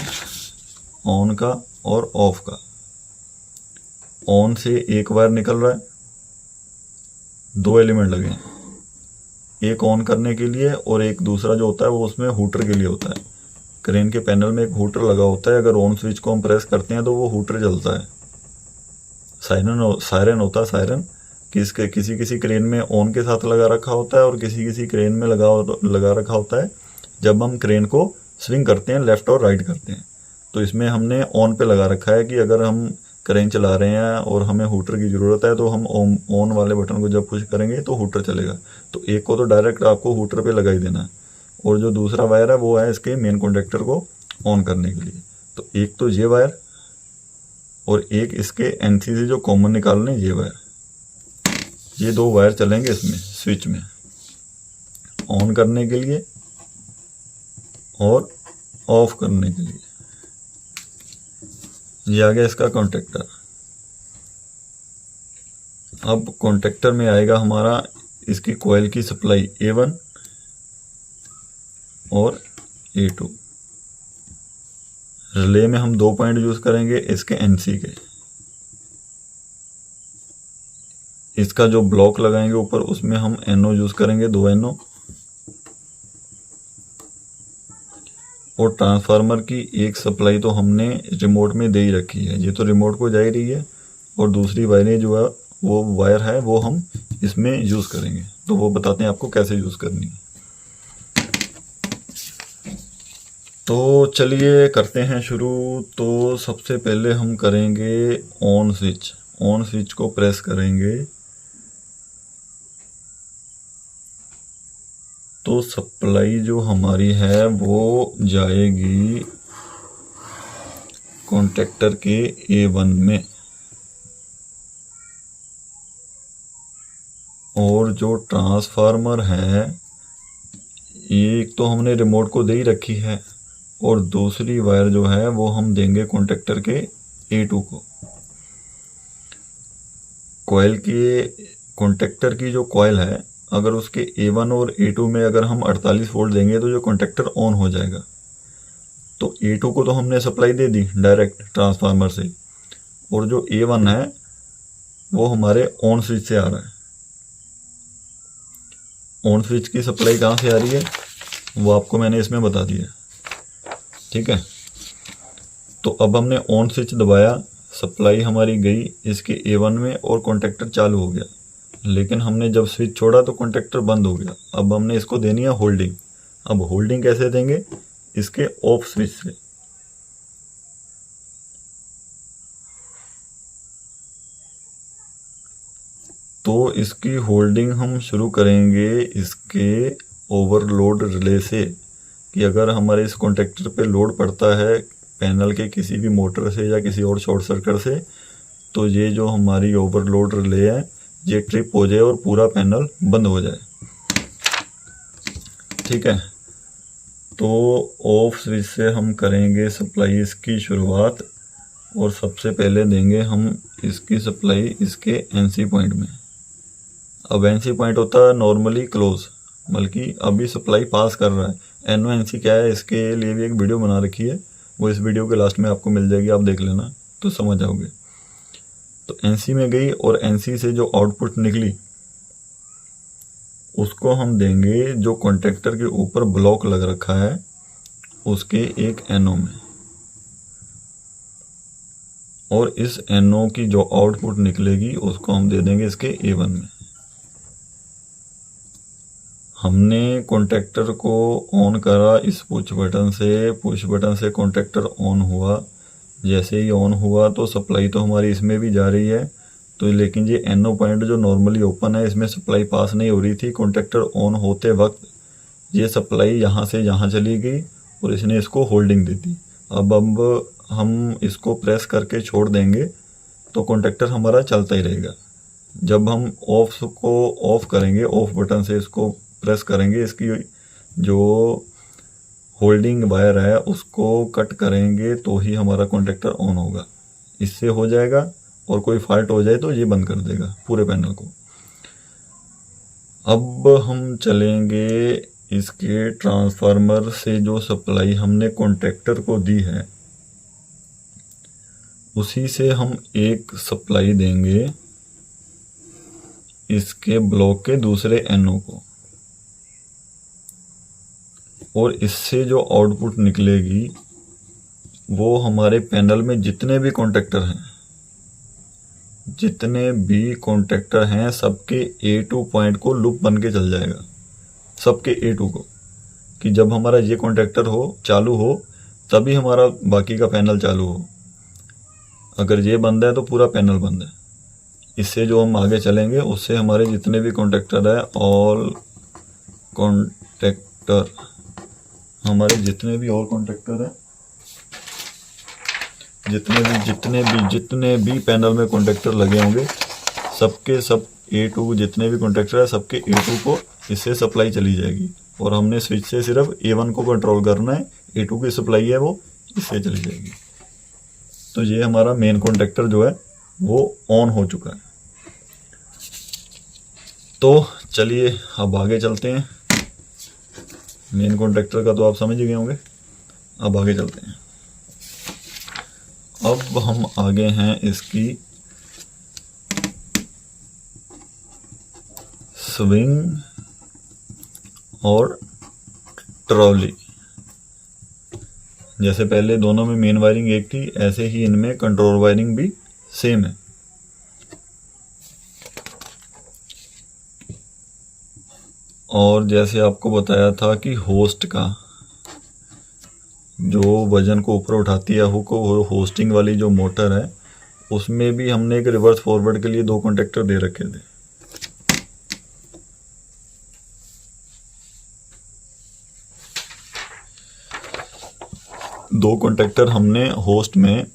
Speaker 1: ऑन का और ऑफ का। ऑन से एक वायर निकल रहा है, 2 एलिमेंट लगे हैं, एक ऑन करने के लिए और एक दूसरा जो होता है वो उसमें हूटर के लिए होता है। क्रेन के पैनल में एक हूटर लगा होता है, अगर ऑन स्विच को हम प्रेस करते हैं तो वो हूटर जलता है। सायरन होता है, सायरन किसी किसी क्रेन में ऑन के साथ लगा रखा होता है और किसी किसी क्रेन में लगा रखा होता है जब हम क्रेन को स्विंग करते हैं, लेफ्ट और राइट करते हैं। तो इसमें हमने ऑन पे लगा रखा है कि अगर हम क्रेन चला रहे हैं और हमें हूटर की ज़रूरत है तो हम ऑन वाले बटन को जब पुश करेंगे तो हूटर चलेगा। तो एक को तो डायरेक्ट आपको हूटर पे लगा ही देना है और जो दूसरा वायर है वो है इसके मेन कॉन्टेक्टर को ऑन करने के लिए। तो एक तो ये वायर और एक इसके एनसी से जो कॉमन निकालने ये वायर, ये 2 वायर चलेंगे इसमें स्विच में ऑन करने के लिए और ऑफ करने के लिए। ये आ गया इसका कॉन्टेक्टर। अब कॉन्टेक्टर में आएगा हमारा इसकी कॉइल की सप्लाई A1 और A2। रिले में हम 2 पॉइंट यूज करेंगे इसके NC के। इसका जो ब्लॉक लगाएंगे ऊपर उसमें हम NO यूज करेंगे, 2 NO। और ट्रांसफार्मर की एक सप्लाई तो हमने रिमोट में दे ही रखी है, ये तो रिमोट को जा ही रही है और दूसरी वायरें जो है वो वायर है वो हम इसमें यूज़ करेंगे। तो वो बताते हैं आपको कैसे यूज़ करनी है। तो चलिए करते हैं शुरू। तो सबसे पहले हम करेंगे ऑन स्विच। ऑन स्विच को प्रेस करेंगे तो सप्लाई जो हमारी है वो जाएगी कॉन्टेक्टर के A1 में और जो ट्रांसफार्मर है एक तो हमने रिमोट को दे ही रखी है और दूसरी वायर जो है वो हम देंगे कॉन्टेक्टर के A2 को। कॉइल के कॉन्टेक्टर की जो कॉइल है अगर उसके A1 और A2 में अगर हम 48 वोल्ट देंगे तो जो कॉन्टेक्टर ऑन हो जाएगा। तो A2 को तो हमने सप्लाई दे दी डायरेक्ट ट्रांसफार्मर से और जो A1 है वो हमारे ऑन स्विच से आ रहा है। ऑन स्विच की सप्लाई कहाँ से आ रही है वो आपको मैंने इसमें बता दिया, ठीक है। तो अब हमने ऑन स्विच दबाया, सप्लाई हमारी गई इसके A1 में और कॉन्टेक्टर चालू हो गया, लेकिन हमने जब स्विच छोड़ा तो कॉन्टेक्टर बंद हो गया। अब हमने इसको देनी है होल्डिंग। अब होल्डिंग कैसे देंगे, इसके ऑफ स्विच से। तो इसकी होल्डिंग हम शुरू करेंगे इसके ओवरलोड रिले से कि अगर हमारे इस कॉन्टेक्टर पे लोड पड़ता है पैनल के किसी भी मोटर से या किसी और शॉर्ट सर्किट से तो ये जो हमारी ओवरलोड रिले है ये ट्रिप हो जाए और पूरा पैनल बंद हो जाए, ठीक है। तो ऑफ स्विच से हम करेंगे सप्लाई इसकी शुरुआत और सबसे पहले देंगे हम इसकी सप्लाई इसके NC पॉइंट में। अब NC पॉइंट होता है नॉर्मली क्लोज, बल्कि अभी सप्लाई पास कर रहा है। NO NC क्या है इसके लिए भी एक वीडियो बना रखी है, वो इस वीडियो के लास्ट में आपको मिल जाएगी, आप देख लेना तो समझ जाओगे। तो NC में गई और NC से जो आउटपुट निकली उसको हम देंगे जो कॉन्टेक्टर के ऊपर ब्लॉक लग रखा है उसके एक NO में और इस NO की जो आउटपुट निकलेगी उसको हम दे देंगे इसके A1 में। हमने कॉन्टेक्टर को ऑन करा इस पुश बटन से कॉन्टेक्टर ऑन हुआ। जैसे ही ऑन हुआ तो सप्लाई तो हमारी इसमें भी जा रही है, तो लेकिन ये NO पॉइंट जो नॉर्मली ओपन है इसमें सप्लाई पास नहीं हो रही थी। कॉन्टेक्टर ऑन होते वक्त ये सप्लाई यहाँ से यहाँ चली गई और इसने इसको होल्डिंग दे दी। अब हम इसको प्रेस करके छोड़ देंगे तो कॉन्टेक्टर हमारा चलता ही रहेगा। जब हम ऑफ को ऑफ करेंगे, ऑफ बटन से इसको प्रेस करेंगे, इसकी जो होल्डिंग वायर है उसको कट करेंगे तो ही हमारा कॉन्टैक्टर ऑन होगा। इससे हो जाएगा, और कोई फॉल्ट हो जाए तो ये बंद कर देगा पूरे पैनल को। अब हम चलेंगे इसके ट्रांसफार्मर से जो सप्लाई हमने कॉन्टैक्टर को दी है उसी से हम एक सप्लाई देंगे इसके ब्लॉक के दूसरे एनओ को, और इससे जो आउटपुट निकलेगी वो हमारे पैनल में जितने भी कॉन्टैक्टर हैं सबके A2 पॉइंट को लूप बन के चल जाएगा, सबके A2 को, कि जब हमारा ये कॉन्टैक्टर चालू हो तभी हमारा बाकी का पैनल चालू हो। अगर ये बंद है तो पूरा पैनल बंद है। इससे जो हम आगे चलेंगे उससे हमारे जितने भी कॉन्टैक्टर है, ऑल कॉन्टैक्टर, हमारे जितने भी और कॉन्टैक्टर है, जितने भी पैनल में कॉन्टैक्टर लगे होंगे सबके सब A2, जितने भी कॉन्टैक्टर है सबके A2 को इससे सप्लाई चली जाएगी। और हमने स्विच से सिर्फ A1 को कंट्रोल करना है, A2 की सप्लाई है वो इससे चली जाएगी। तो ये हमारा मेन कॉन्टैक्टर जो है वो ऑन हो चुका है। तो चलिए अब आगे चलते हैं। मेन कॉन्टैक्टर का तो आप समझ ही गए होंगे, अब आगे चलते हैं। अब हम आगे हैं इसकी स्विंग और ट्रॉली। जैसे पहले दोनों में मेन वायरिंग एक थी, ऐसे ही इनमें कंट्रोल वायरिंग भी सेम है। और जैसे आपको बताया था कि होस्ट का जो वजन को ऊपर उठाती है हुक, और होस्टिंग वाली जो मोटर है उसमें भी हमने एक रिवर्स फॉरवर्ड के लिए 2 कॉन्टैक्टर दे रखे थे। दो कॉन्टैक्टर हमने होस्ट में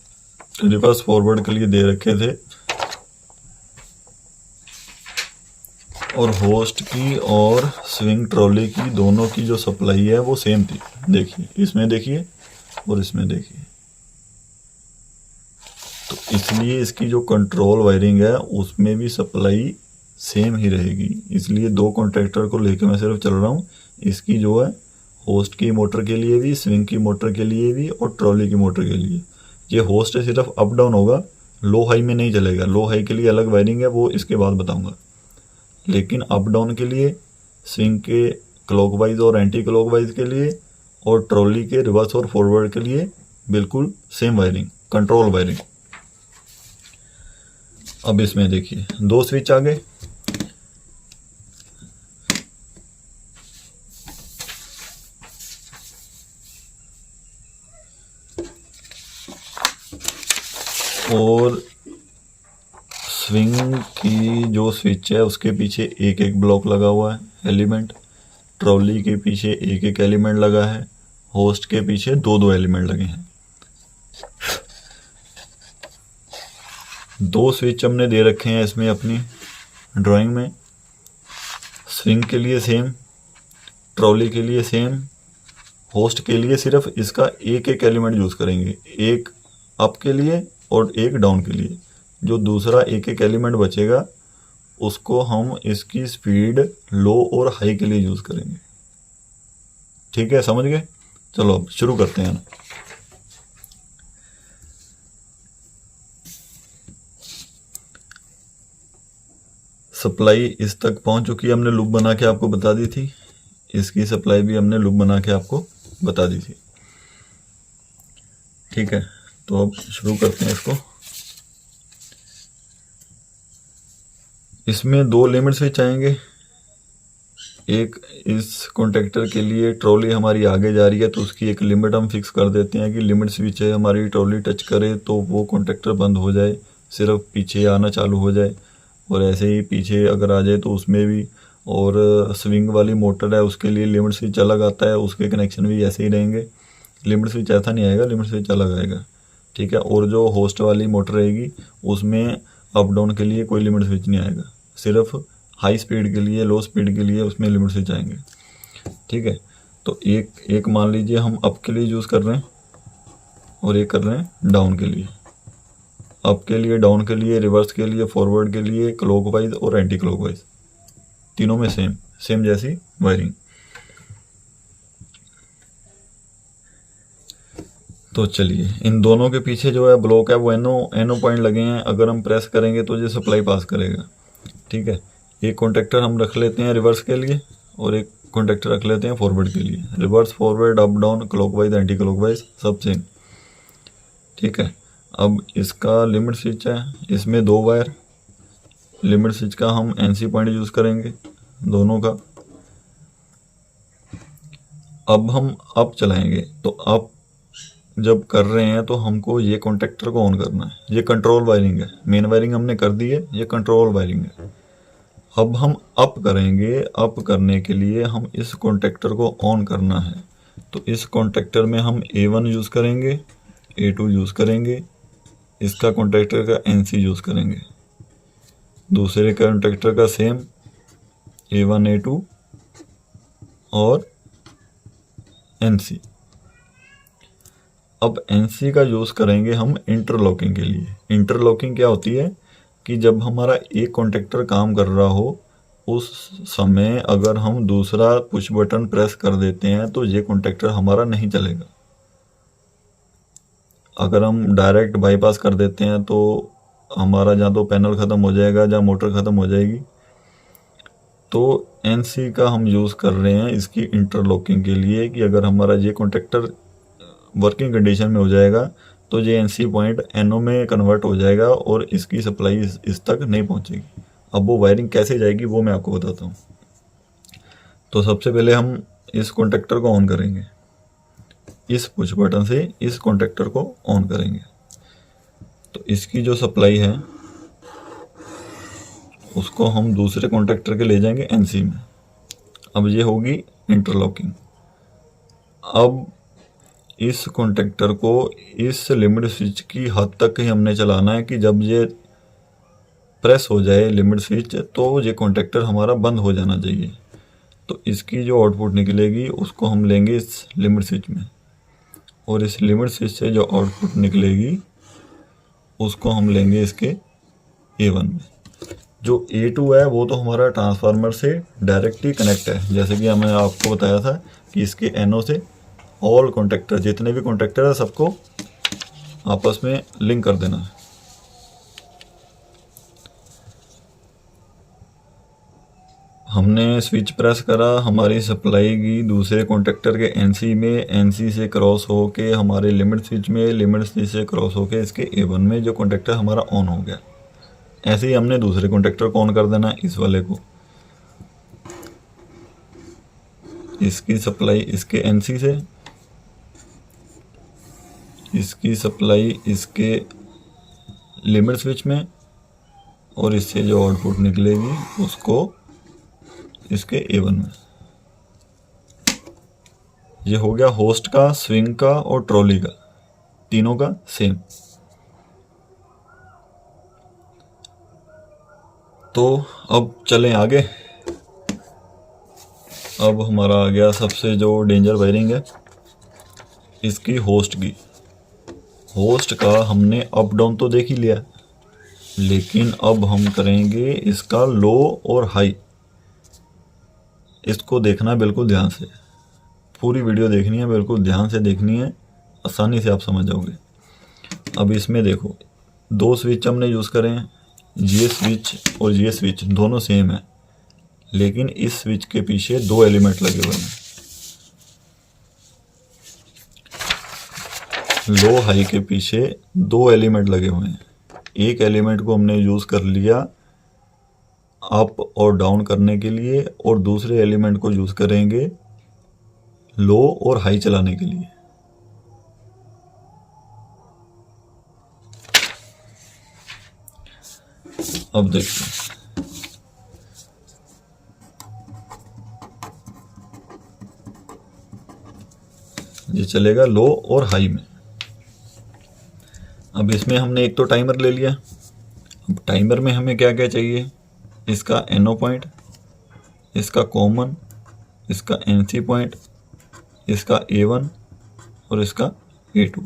Speaker 1: रिवर्स फॉरवर्ड के लिए दे रखे थे, और होस्ट की और स्विंग ट्रॉली की दोनों की जो सप्लाई है वो सेम थी। देखिए, इसमें देखिए और इसमें देखिए। तो इसलिए इसकी जो कंट्रोल वायरिंग है उसमें भी सप्लाई सेम ही रहेगी। इसलिए 2 कॉन्टैक्टर को लेकर मैं सिर्फ चल रहा हूँ। इसकी जो है होस्ट की मोटर के लिए भी, स्विंग की मोटर के लिए भी, और ट्रॉली की मोटर के लिए। ये होस्ट सिर्फ अप डाउन होगा, लो हाई में नहीं चलेगा। लो हाई के लिए अलग वायरिंग है, वो इसके बाद बताऊंगा। लेकिन अप डाउन के लिए, स्विंग के क्लॉकवाइज और एंटी क्लॉकवाइज के लिए, और ट्रॉली के रिवर्स और फॉरवर्ड के लिए बिल्कुल सेम वायरिंग, कंट्रोल वायरिंग। अब इसमें देखिए 2 स्विच आ गए। और स्विंग की जो स्विच है उसके पीछे एक एक ब्लॉक लगा हुआ है, एलिमेंट। ट्रॉली के पीछे एक एक एलिमेंट लगा है। होस्ट के पीछे 2 एलिमेंट लगे हैं। 2 स्विच हमने दे रखे हैं इसमें अपनी ड्राइंग में। स्विंग के लिए सेम, ट्रॉली के लिए सेम, होस्ट के लिए सिर्फ इसका एक एक एलिमेंट यूज़ करेंगे, एक अप के लिए और एक डाउन के लिए। जो दूसरा एक एक एलिमेंट बचेगा उसको हम इसकी स्पीड लो और हाई के लिए यूज़ करेंगे। ठीक है, समझ गए? चलो अब शुरू करते हैं ना। सप्लाई इस तक पहुंच चुकी है, हमने लूप बना के आपको बता दी थी। इसकी सप्लाई भी हमने लूप बना के आपको बता दी थी। ठीक है, तो अब शुरू करते हैं इसको। इसमें 2 लिमिट स्विच आएंगे। एक इस कॉन्टैक्टर के लिए, ट्रॉली हमारी आगे जा रही है तो उसकी एक लिमिट हम फिक्स कर देते हैं कि लिमिट स्विच है हमारी, ट्रॉली टच करे तो वो कॉन्टैक्टर बंद हो जाए, सिर्फ पीछे आना चालू हो जाए। और ऐसे ही पीछे अगर आ जाए तो उसमें भी। और स्विंग वाली मोटर है उसके लिए लिमिट स्विच अलग आता है, उसके कनेक्शन भी ऐसे ही रहेंगे। लिमिट स्विच ऐसा नहीं आएगा, लिमिट स्विच अलग आएगा। ठीक है, और जो होस्ट वाली मोटर रहेगी उसमें अप डाउन के लिए कोई लिमिट स्विच नहीं आएगा, सिर्फ हाई स्पीड के लिए, लो स्पीड के लिए उसमें लिमिट स्विच आएंगे। ठीक है, तो एक मान लीजिए हम अप के लिए यूज़ कर रहे हैं और एक कर रहे हैं डाउन के लिए। अप के लिए, डाउन के लिए, रिवर्स के लिए, फॉरवर्ड के लिए, क्लॉकवाइज और एंटी क्लॉकवाइज, तीनों में सेम जैसी वायरिंग। तो चलिए, इन दोनों के पीछे जो है ब्लॉक है वो एनो पॉइंट लगे हैं। अगर हम प्रेस करेंगे तो ये सप्लाई पास करेगा। ठीक है, एक कॉन्टेक्टर हम रख लेते हैं रिवर्स के लिए और एक कॉन्टेक्टर रख लेते हैं फॉरवर्ड के लिए। Reverse, forward, up down, clockwise, anti clockwise सब सेम। ठीक है, अब इसका लिमिट स्विच है, इसमें 2 वायर। लिमिट स्विच का हम एनसी पॉइंट यूज़ करेंगे दोनों का। अब हम अप चलाएंगे, तो अप जब कर रहे हैं तो हमको ये कॉन्टेक्टर को ऑन करना है। ये कंट्रोल वायरिंग है, मेन वायरिंग हमने कर दी है, ये कंट्रोल वायरिंग है। अब हम अप करेंगे, अप करने के लिए हम इस कॉन्टेक्टर को ऑन करना है। तो इस कॉन्टेक्टर में हम A1 यूज़ करेंगे, A2 यूज़ करेंगे, इसका कॉन्टेक्टर का NC यूज़ करेंगे, दूसरे कॉन्टेक्टर का सेम A1 A2 और NC। अब NC का यूज़ करेंगे हम इंटरलॉकिंग के लिए। इंटरलॉकिंग क्या होती है कि जब हमारा एक कॉन्टेक्टर काम कर रहा हो उस समय अगर हम दूसरा पुश बटन प्रेस कर देते हैं तो ये कॉन्टेक्टर हमारा नहीं चलेगा। अगर हम डायरेक्ट बाईपास कर देते हैं तो हमारा जहाँ तो पैनल ख़त्म हो जाएगा, जहाँ मोटर ख़त्म हो जाएगी। तो NC का हम यूज़ कर रहे हैं इसकी इंटरलॉकिंग के लिए कि अगर हमारा ये कॉन्टेक्टर वर्किंग कंडीशन में हो जाएगा तो ये NC पॉइंट NO में कन्वर्ट हो जाएगा और इसकी सप्लाई इस तक नहीं पहुंचेगी। अब वो वायरिंग कैसे जाएगी वो मैं आपको बताता हूँ। तो सबसे पहले हम इस कॉन्टेक्टर को ऑन करेंगे, इस पुश बटन से इस कॉन्टेक्टर को ऑन करेंगे। तो इसकी जो सप्लाई है उसको हम दूसरे कॉन्टेक्टर के ले जाएंगे NC में। अब ये होगी इंटरलॉकिंग। अब इस कॉन्टेक्टर को इस लिमिट स्विच की हद तक ही हमने चलाना है कि जब ये प्रेस हो जाए लिमिट स्विच तो ये कॉन्टेक्टर हमारा बंद हो जाना चाहिए। तो इसकी जो आउटपुट निकलेगी उसको हम लेंगे इस लिमिट स्विच में और इस लिमिट स्विच से जो आउटपुट निकलेगी उसको हम लेंगे इसके A1 में। जो A2 है वो तो हमारा ट्रांसफार्मर से डायरेक्ट ही कनेक्ट है। जैसे कि हमने आपको बताया था कि इसके NO से ऑल कॉन्टेक्टर, जितने भी कॉन्टेक्टर है सबको आपस में लिंक कर देना है। हमने स्विच प्रेस करा, हमारी सप्लाई गई दूसरे कॉन्टेक्टर के NC में, NC से क्रॉस होके हमारे लिमिट स्विच में, लिमिट स्विच से क्रॉस होके इसके A1 में जो कॉन्टेक्टर हमारा ऑन हो गया। ऐसे ही हमने दूसरे कॉन्टेक्टर को ऑन कर देना, इस वाले को। इसकी सप्लाई इसके NC से, इसकी सप्लाई इसके लिमिट स्विच में और इससे जो आउटपुट निकलेगी उसको इसके A1 में। ये हो गया होस्ट का, स्विंग का और ट्रॉली का, तीनों का सेम। तो अब चलें आगे। अब हमारा आ गया सबसे जो डेंजर वायरिंग है इसकी होस्ट की। होस्ट का हमने अप डाउन तो देख ही लिया, लेकिन अब हम करेंगे इसका लो और हाई। इसको देखना बिल्कुल ध्यान से, पूरी वीडियो देखनी है, बिल्कुल ध्यान से देखनी है, आसानी से आप समझ जाओगे। अब इसमें देखो 2 स्विच हमने यूज़ करे हैं, ये स्विच और ये स्विच दोनों सेम है, लेकिन इस स्विच के पीछे 2 एलिमेंट लगे हुए हैं। लो हाई के पीछे 2 एलिमेंट लगे हुए हैं। एक एलिमेंट को हमने यूज़ कर लिया अप और डाउन करने के लिए और दूसरे एलिमेंट को यूज़ करेंगे लो और हाई चलाने के लिए। अब देखते हैं, ये चलेगा लो और हाई में। अब इसमें हमने एक तो टाइमर ले लिया। अब टाइमर में हमें क्या क्या चाहिए, इसका NO पॉइंट, इसका कॉमन, इसका NC पॉइंट इसका A1 और इसका A2।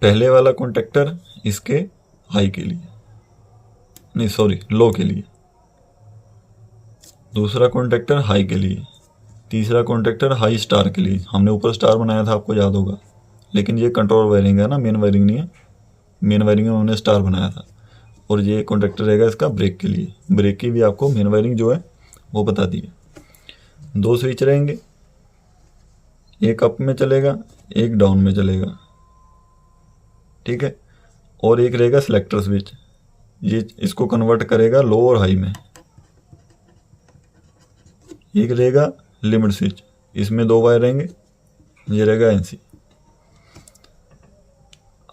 Speaker 1: पहले वाला कॉन्टेक्टर इसके हाई के लिए, नहीं सॉरी लो के लिए, दूसरा कॉन्टेक्टर हाई के लिए, तीसरा कॉन्टेक्टर हाई स्टार के लिए। हमने ऊपर स्टार बनाया था, आपको याद होगा, लेकिन ये कंट्रोल वायरिंग है ना, मेन वायरिंग नहीं है। मेन वायरिंग में हमने स्टार बनाया था। और ये कॉन्टेक्टर रहेगा इसका ब्रेक के लिए। ब्रेक की भी आपको मेन वायरिंग जो है वो बता दी है। 2 स्विच रहेंगे, एक अप में चलेगा, एक डाउन में चलेगा, ठीक है। और एक रहेगा सिलेक्टर स्विच, ये इसको कन्वर्ट करेगा लो और हाई में। एक रहेगा लिमिट स्विच, इसमें 2 वायर रहेंगे, ये रहेगा एनसी।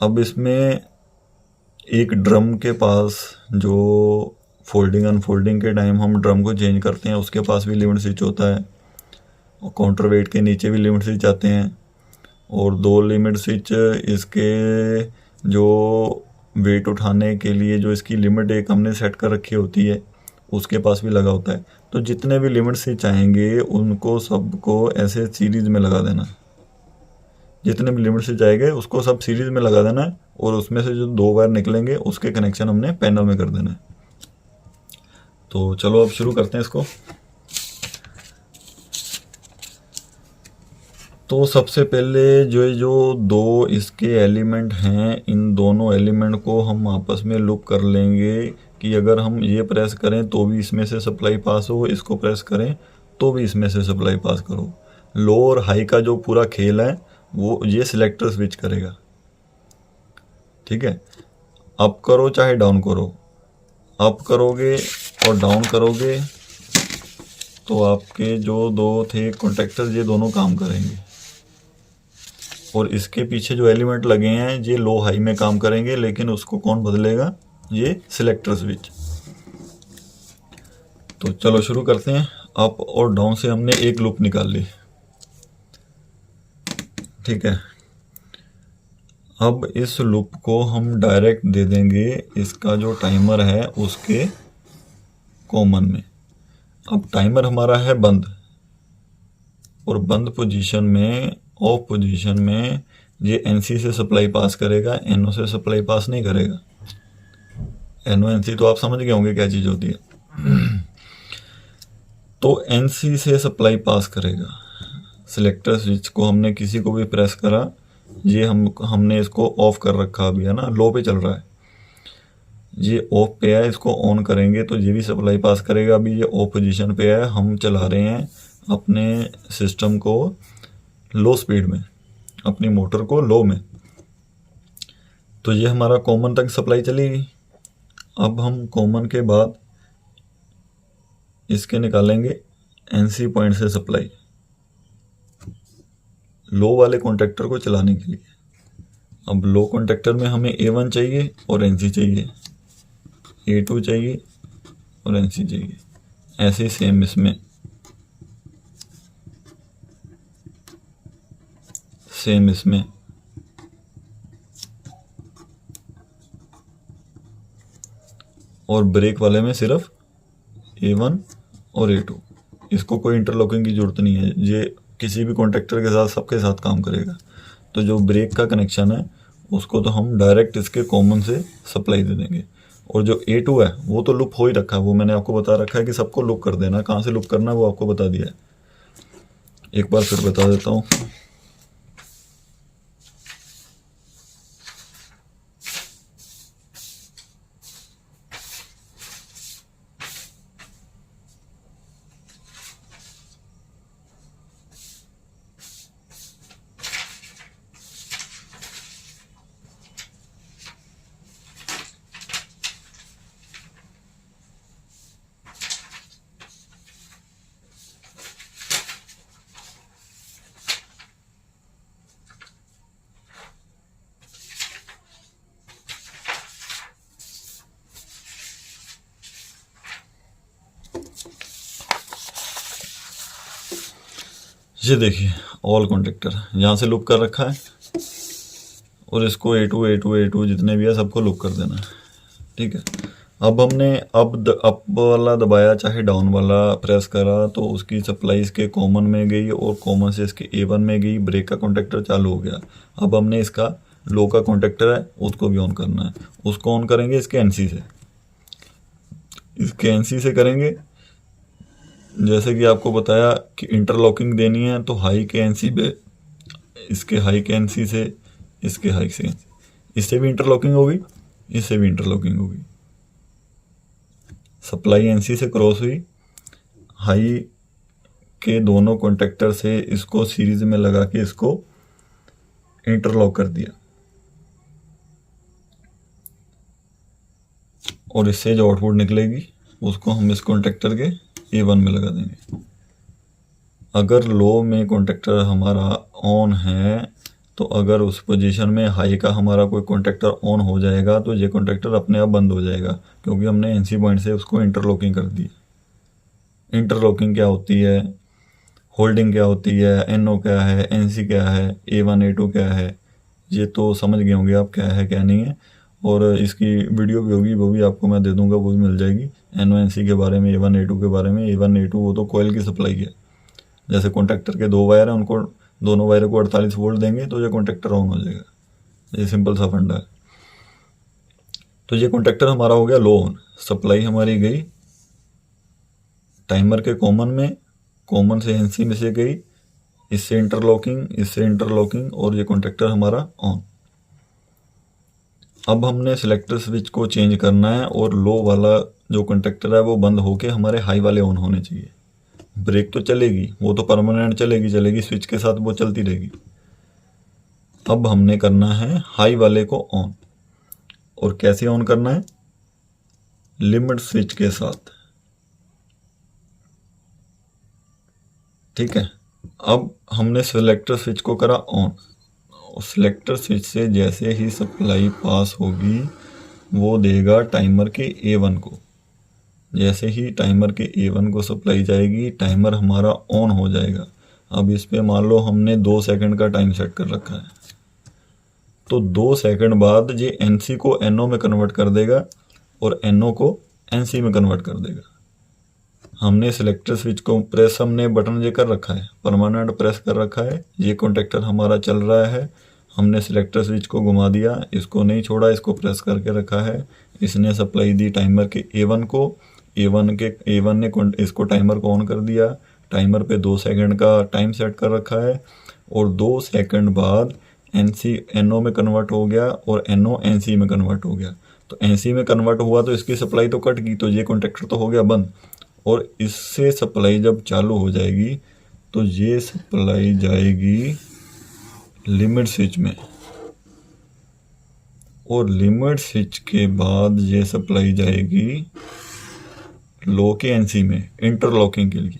Speaker 1: अब इसमें एक ड्रम के पास, जो फोल्डिंग अनफोल्डिंग के टाइम हम ड्रम को चेंज करते हैं, उसके पास भी लिमिट स्विच होता है। और काउंटर वेट के नीचे भी लिमिट स्विच आते हैं। और 2 लिमिट स्विच इसके जो वेट उठाने के लिए, जो इसकी लिमिट एक हमने सेट कर रखी होती है, उसके पास भी लगा होता है। तो जितने भी लिमिट स्विच आएंगे उनको सबको ऐसे सीरीज में लगा देना। जितने भी लिमिट स्विच आएंगे उसको सब सीरीज में लगा देना है। और उसमें से जो 2 वायर निकलेंगे उसके कनेक्शन हमने पैनल में कर देना है। तो चलो अब शुरू करते हैं इसको। तो सबसे पहले जो 2 इसके एलिमेंट हैं, इन दोनों एलिमेंट को हम आपस में लूप कर लेंगे कि अगर हम ये प्रेस करें तो भी इसमें से सप्लाई पास हो, इसको प्रेस करें तो भी इसमें से सप्लाई पास करो। लो और हाई का जो पूरा खेल है वो ये सिलेक्टर स्विच करेगा, ठीक है। अप करो चाहे डाउन करो, अप करोगे और डाउन करोगे तो आपके जो 2 थे कॉन्टेक्टर, ये दोनों काम करेंगे। और इसके पीछे जो एलिमेंट लगे हैं ये लो हाई में काम करेंगे, लेकिन उसको कौन बदलेगा? ये सिलेक्टर स्विच। तो चलो शुरू करते हैं। अप और डाउन से हमने एक लूप निकाल ली, ठीक है। अब इस लूप को हम डायरेक्ट दे देंगे इसका जो टाइमर है उसके कॉमन में। अब टाइमर हमारा है बंद, और बंद पोजीशन में, ऑफ पोजीशन में ये एनसी से सप्लाई पास करेगा, एनओ से सप्लाई पास नहीं करेगा। एनओ एनसी तो आप समझ गए होंगे क्या चीज़ होती है। तो एनसी से सप्लाई पास करेगा। सिलेक्टर स्विच को हमने किसी को भी प्रेस करा, ये हमने इसको ऑफ कर रखा अभी, है ना, लो पे चल रहा है। ये ऑफ पे है, इसको ऑन करेंगे तो ये भी सप्लाई पास करेगा। अभी ये ऑफ पोजीशन पे है, हम चला रहे हैं अपने सिस्टम को लो स्पीड में, अपनी मोटर को लो में। तो ये हमारा कॉमन तक सप्लाई चलेगी। अब हम कॉमन के बाद इसके निकालेंगे एनसी पॉइंट से सप्लाई, लो वाले कॉन्टेक्टर को चलाने के लिए। अब लो कॉन्टेक्टर में हमें A1 चाहिए और एनसी चाहिए, A2 चाहिए और एनसी चाहिए। ऐसे सेम इसमें, सेम इसमें। और ब्रेक वाले में सिर्फ A1 और A2। इसको कोई इंटरलॉकिंग की जरूरत नहीं है, ये किसी भी कॉन्टेक्टर के साथ, सबके साथ काम करेगा। तो जो ब्रेक का कनेक्शन है उसको तो हम डायरेक्ट इसके कॉमन से सप्लाई दे देंगे। और जो A2 है वो तो लूप हो ही रखा है, वो मैंने आपको बता रखा है कि सबको लूप कर देना। कहाँ से लूप करना है वो आपको बता दिया है, एक बार फिर बता देता हूँ। ये देखिए ऑल कॉन्टेक्टर यहाँ से लूप कर रखा है, और इसको A2 A2 A2 जितने भी है सबको लूप कर देना है, ठीक है। अब हमने अप वाला दबाया चाहे डाउन वाला प्रेस करा तो उसकी सप्लाई इसके कॉमन में गई और कॉमन से इसके A1 में गई, ब्रेक का कॉन्टेक्टर चालू हो गया। अब हमने इसका लो का कॉन्टेक्टर है उसको भी ऑन करना है। उसको ऑन करेंगे इसके NC से, इसके NC से करेंगे। जैसे कि आपको बताया कि इंटरलॉकिंग देनी है तो हाई के NC पे, इसके हाई के NC से, इसके हाई से NC, इससे भी इंटरलॉकिंग होगी, इससे भी इंटरलॉकिंग होगी। सप्लाई NC से क्रॉस हुई, हाई के दोनों कॉन्टेक्टर से इसको सीरीज में लगा के इसको इंटरलॉक कर दिया और इससे जो आउटपुट निकलेगी उसको हम इस कॉन्टेक्टर के A1 में लगा देंगे। अगर लो में कॉन्टेक्टर हमारा ऑन है तो अगर उस पोजीशन में हाई का हमारा कोई कॉन्टेक्टर ऑन हो जाएगा तो ये कॉन्टेक्टर अपने आप बंद हो जाएगा, क्योंकि हमने NC पॉइंट से उसको इंटरलॉकिंग कर दी। इंटरलॉकिंग क्या होती है, होल्डिंग क्या होती है, NO क्या है, NC क्या है, A1 A2 क्या है, ये तो समझ गए होंगे आप क्या है क्या नहीं है। और इसकी वीडियो भी होगी, वो भी आपको मैं दे दूंगा, वो भी मिल जाएगी NO NC के बारे में, A1 A2 के बारे में। A1 A2 वो तो कोयल की सप्लाई है। जैसे कॉन्टेक्टर के 2 वायर हैं, उनको दोनों वायर को 48 वोल्ट देंगे तो ये कॉन्टेक्टर ऑन हो जाएगा। ये सिंपल सा फंडा है। तो ये कॉन्टेक्टर हमारा हो गया लो ऑन, सप्लाई हमारी गई टाइमर के कॉमन में, कॉमन से NC में से गई, इससे इंटरलॉकिंग, इससे इंटरलॉकिंग, और ये कॉन्टेक्टर हमारा ऑन। अब हमने सिलेक्टर स्विच को चेंज करना है और लो वाला जो कॉन्टेक्टर है वो बंद होके हमारे हाई वाले ऑन होने चाहिए। ब्रेक तो चलेगी, वो तो परमानेंट चलेगी, स्विच के साथ वो चलती रहेगी। अब हमने करना है हाई वाले को ऑन, और कैसे ऑन करना है, लिमिट स्विच के साथ। ठीक है। अब हमने सिलेक्टर स्विच को करा ऑन, और सिलेक्टर स्विच से जैसे ही सप्लाई पास होगी वो देगा टाइमर के A1 को। जैसे ही टाइमर के A1 को सप्लाई जाएगी, टाइमर हमारा ऑन हो जाएगा। अब इस पे मान लो हमने 2 सेकंड का टाइम सेट कर रखा है, तो 2 सेकंड बाद ये NC को NO में कन्वर्ट कर देगा और NO को NC में कन्वर्ट कर देगा। हमने सिलेक्टर स्विच को प्रेस, हमने बटन ये कर रखा है, परमानेंट प्रेस कर रखा है। ये कॉन्टेक्टर हमारा चल रहा है, हमने सिलेक्टर स्विच को घुमा दिया, इसको नहीं छोड़ा, इसको प्रेस करके रखा है। इसने सप्लाई दी टाइमर के A1 को, A1 ने इसको टाइमर को ऑन कर दिया। टाइमर पे 2 सेकंड का टाइम सेट कर रखा है, और 2 सेकंड बाद NC NO में कन्वर्ट हो गया और NO NC में कन्वर्ट हो गया। तो NC में कन्वर्ट हुआ तो इसकी सप्लाई तो कट गई, तो ये कॉन्टेक्टर तो हो गया बंद। और इससे सप्लाई जब चालू हो जाएगी तो ये सप्लाई जाएगी लिमिट स्विच में, और लिमिट स्विच के बाद ये सप्लाई जाएगी लो के NC में इंटरलॉकिंग के लिए।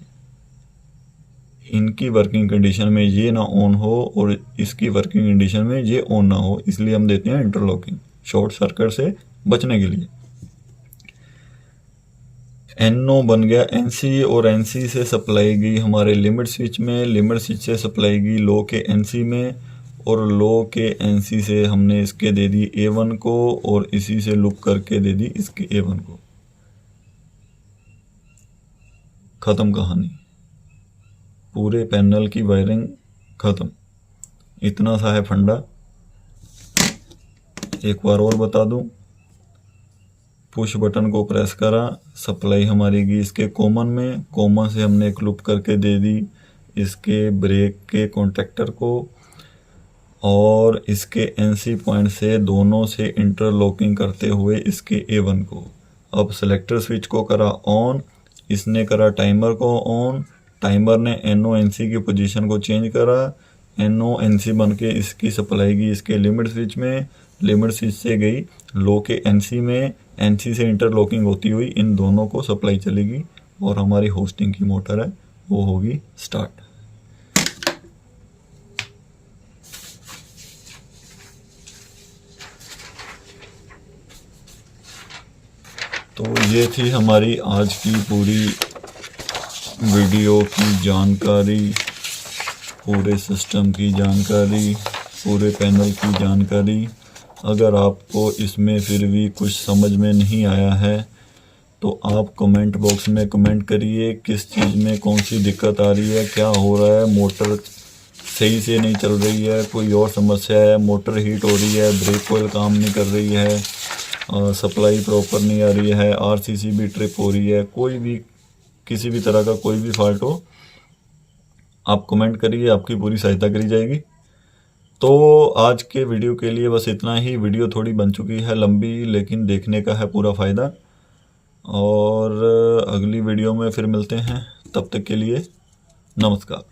Speaker 1: इनकी वर्किंग कंडीशन में ये ना ऑन हो और इसकी वर्किंग कंडीशन में ये ऑन ना हो, इसलिए हम देते हैं इंटरलॉकिंग, शॉर्ट सर्किट से बचने के लिए। NO बन गया NC, और NC से सप्लाई गई हमारे लिमिट स्विच में, लिमिट स्विच से सप्लाई गई लो के NC में, और लो के NC से हमने इसके दे दी A1 को, और इसी से लूप करके दे दी इसके A1 को। ख़त्म कहानी, पूरे पैनल की वायरिंग ख़त्म। इतना सा है फंडा। एक बार और बता दूं, पुश बटन को प्रेस करा, सप्लाई हमारी गई इसके कॉमन में, कॉमन से हमने एक लूप करके दे दी इसके ब्रेक के कॉन्टेक्टर को, और इसके NC पॉइंट से दोनों से इंटरलॉकिंग करते हुए इसके A1 को। अब सिलेक्टर स्विच को करा ऑन, इसने करा टाइमर को ऑन, टाइमर ने NO NC की पोजीशन को चेंज करा, NO NC बन के इसकी सप्लाई गई इसके लिमिट स्विच में, लिमिट स्विच से गई लो के NC में, NC से इंटरलॉकिंग होती हुई इन दोनों को सप्लाई चलेगी, और हमारी होस्टिंग की मोटर है वो होगी स्टार्ट। तो ये थी हमारी आज की पूरी वीडियो की जानकारी, पूरे सिस्टम की जानकारी, पूरे पैनल की जानकारी। अगर आपको इसमें फिर भी कुछ समझ में नहीं आया है तो आप कमेंट बॉक्स में कमेंट करिए किस चीज़ में कौन सी दिक्कत आ रही है, क्या हो रहा है, मोटर सही से नहीं चल रही है, कोई और समस्या है, मोटर हीट हो रही है, ब्रेक ऑयल काम नहीं कर रही है, सप्लाई प्रॉपर नहीं आ रही है, आरसीसी भी ट्रिप हो रही है, कोई भी किसी भी तरह का कोई भी फॉल्ट हो आप कमेंट करिए, आपकी पूरी सहायता करी जाएगी। तो आज के वीडियो के लिए बस इतना ही। वीडियो थोड़ी बन चुकी है लंबी, लेकिन देखने का है पूरा फ़ायदा। और अगली वीडियो में फिर मिलते हैं, तब तक के लिए नमस्कार।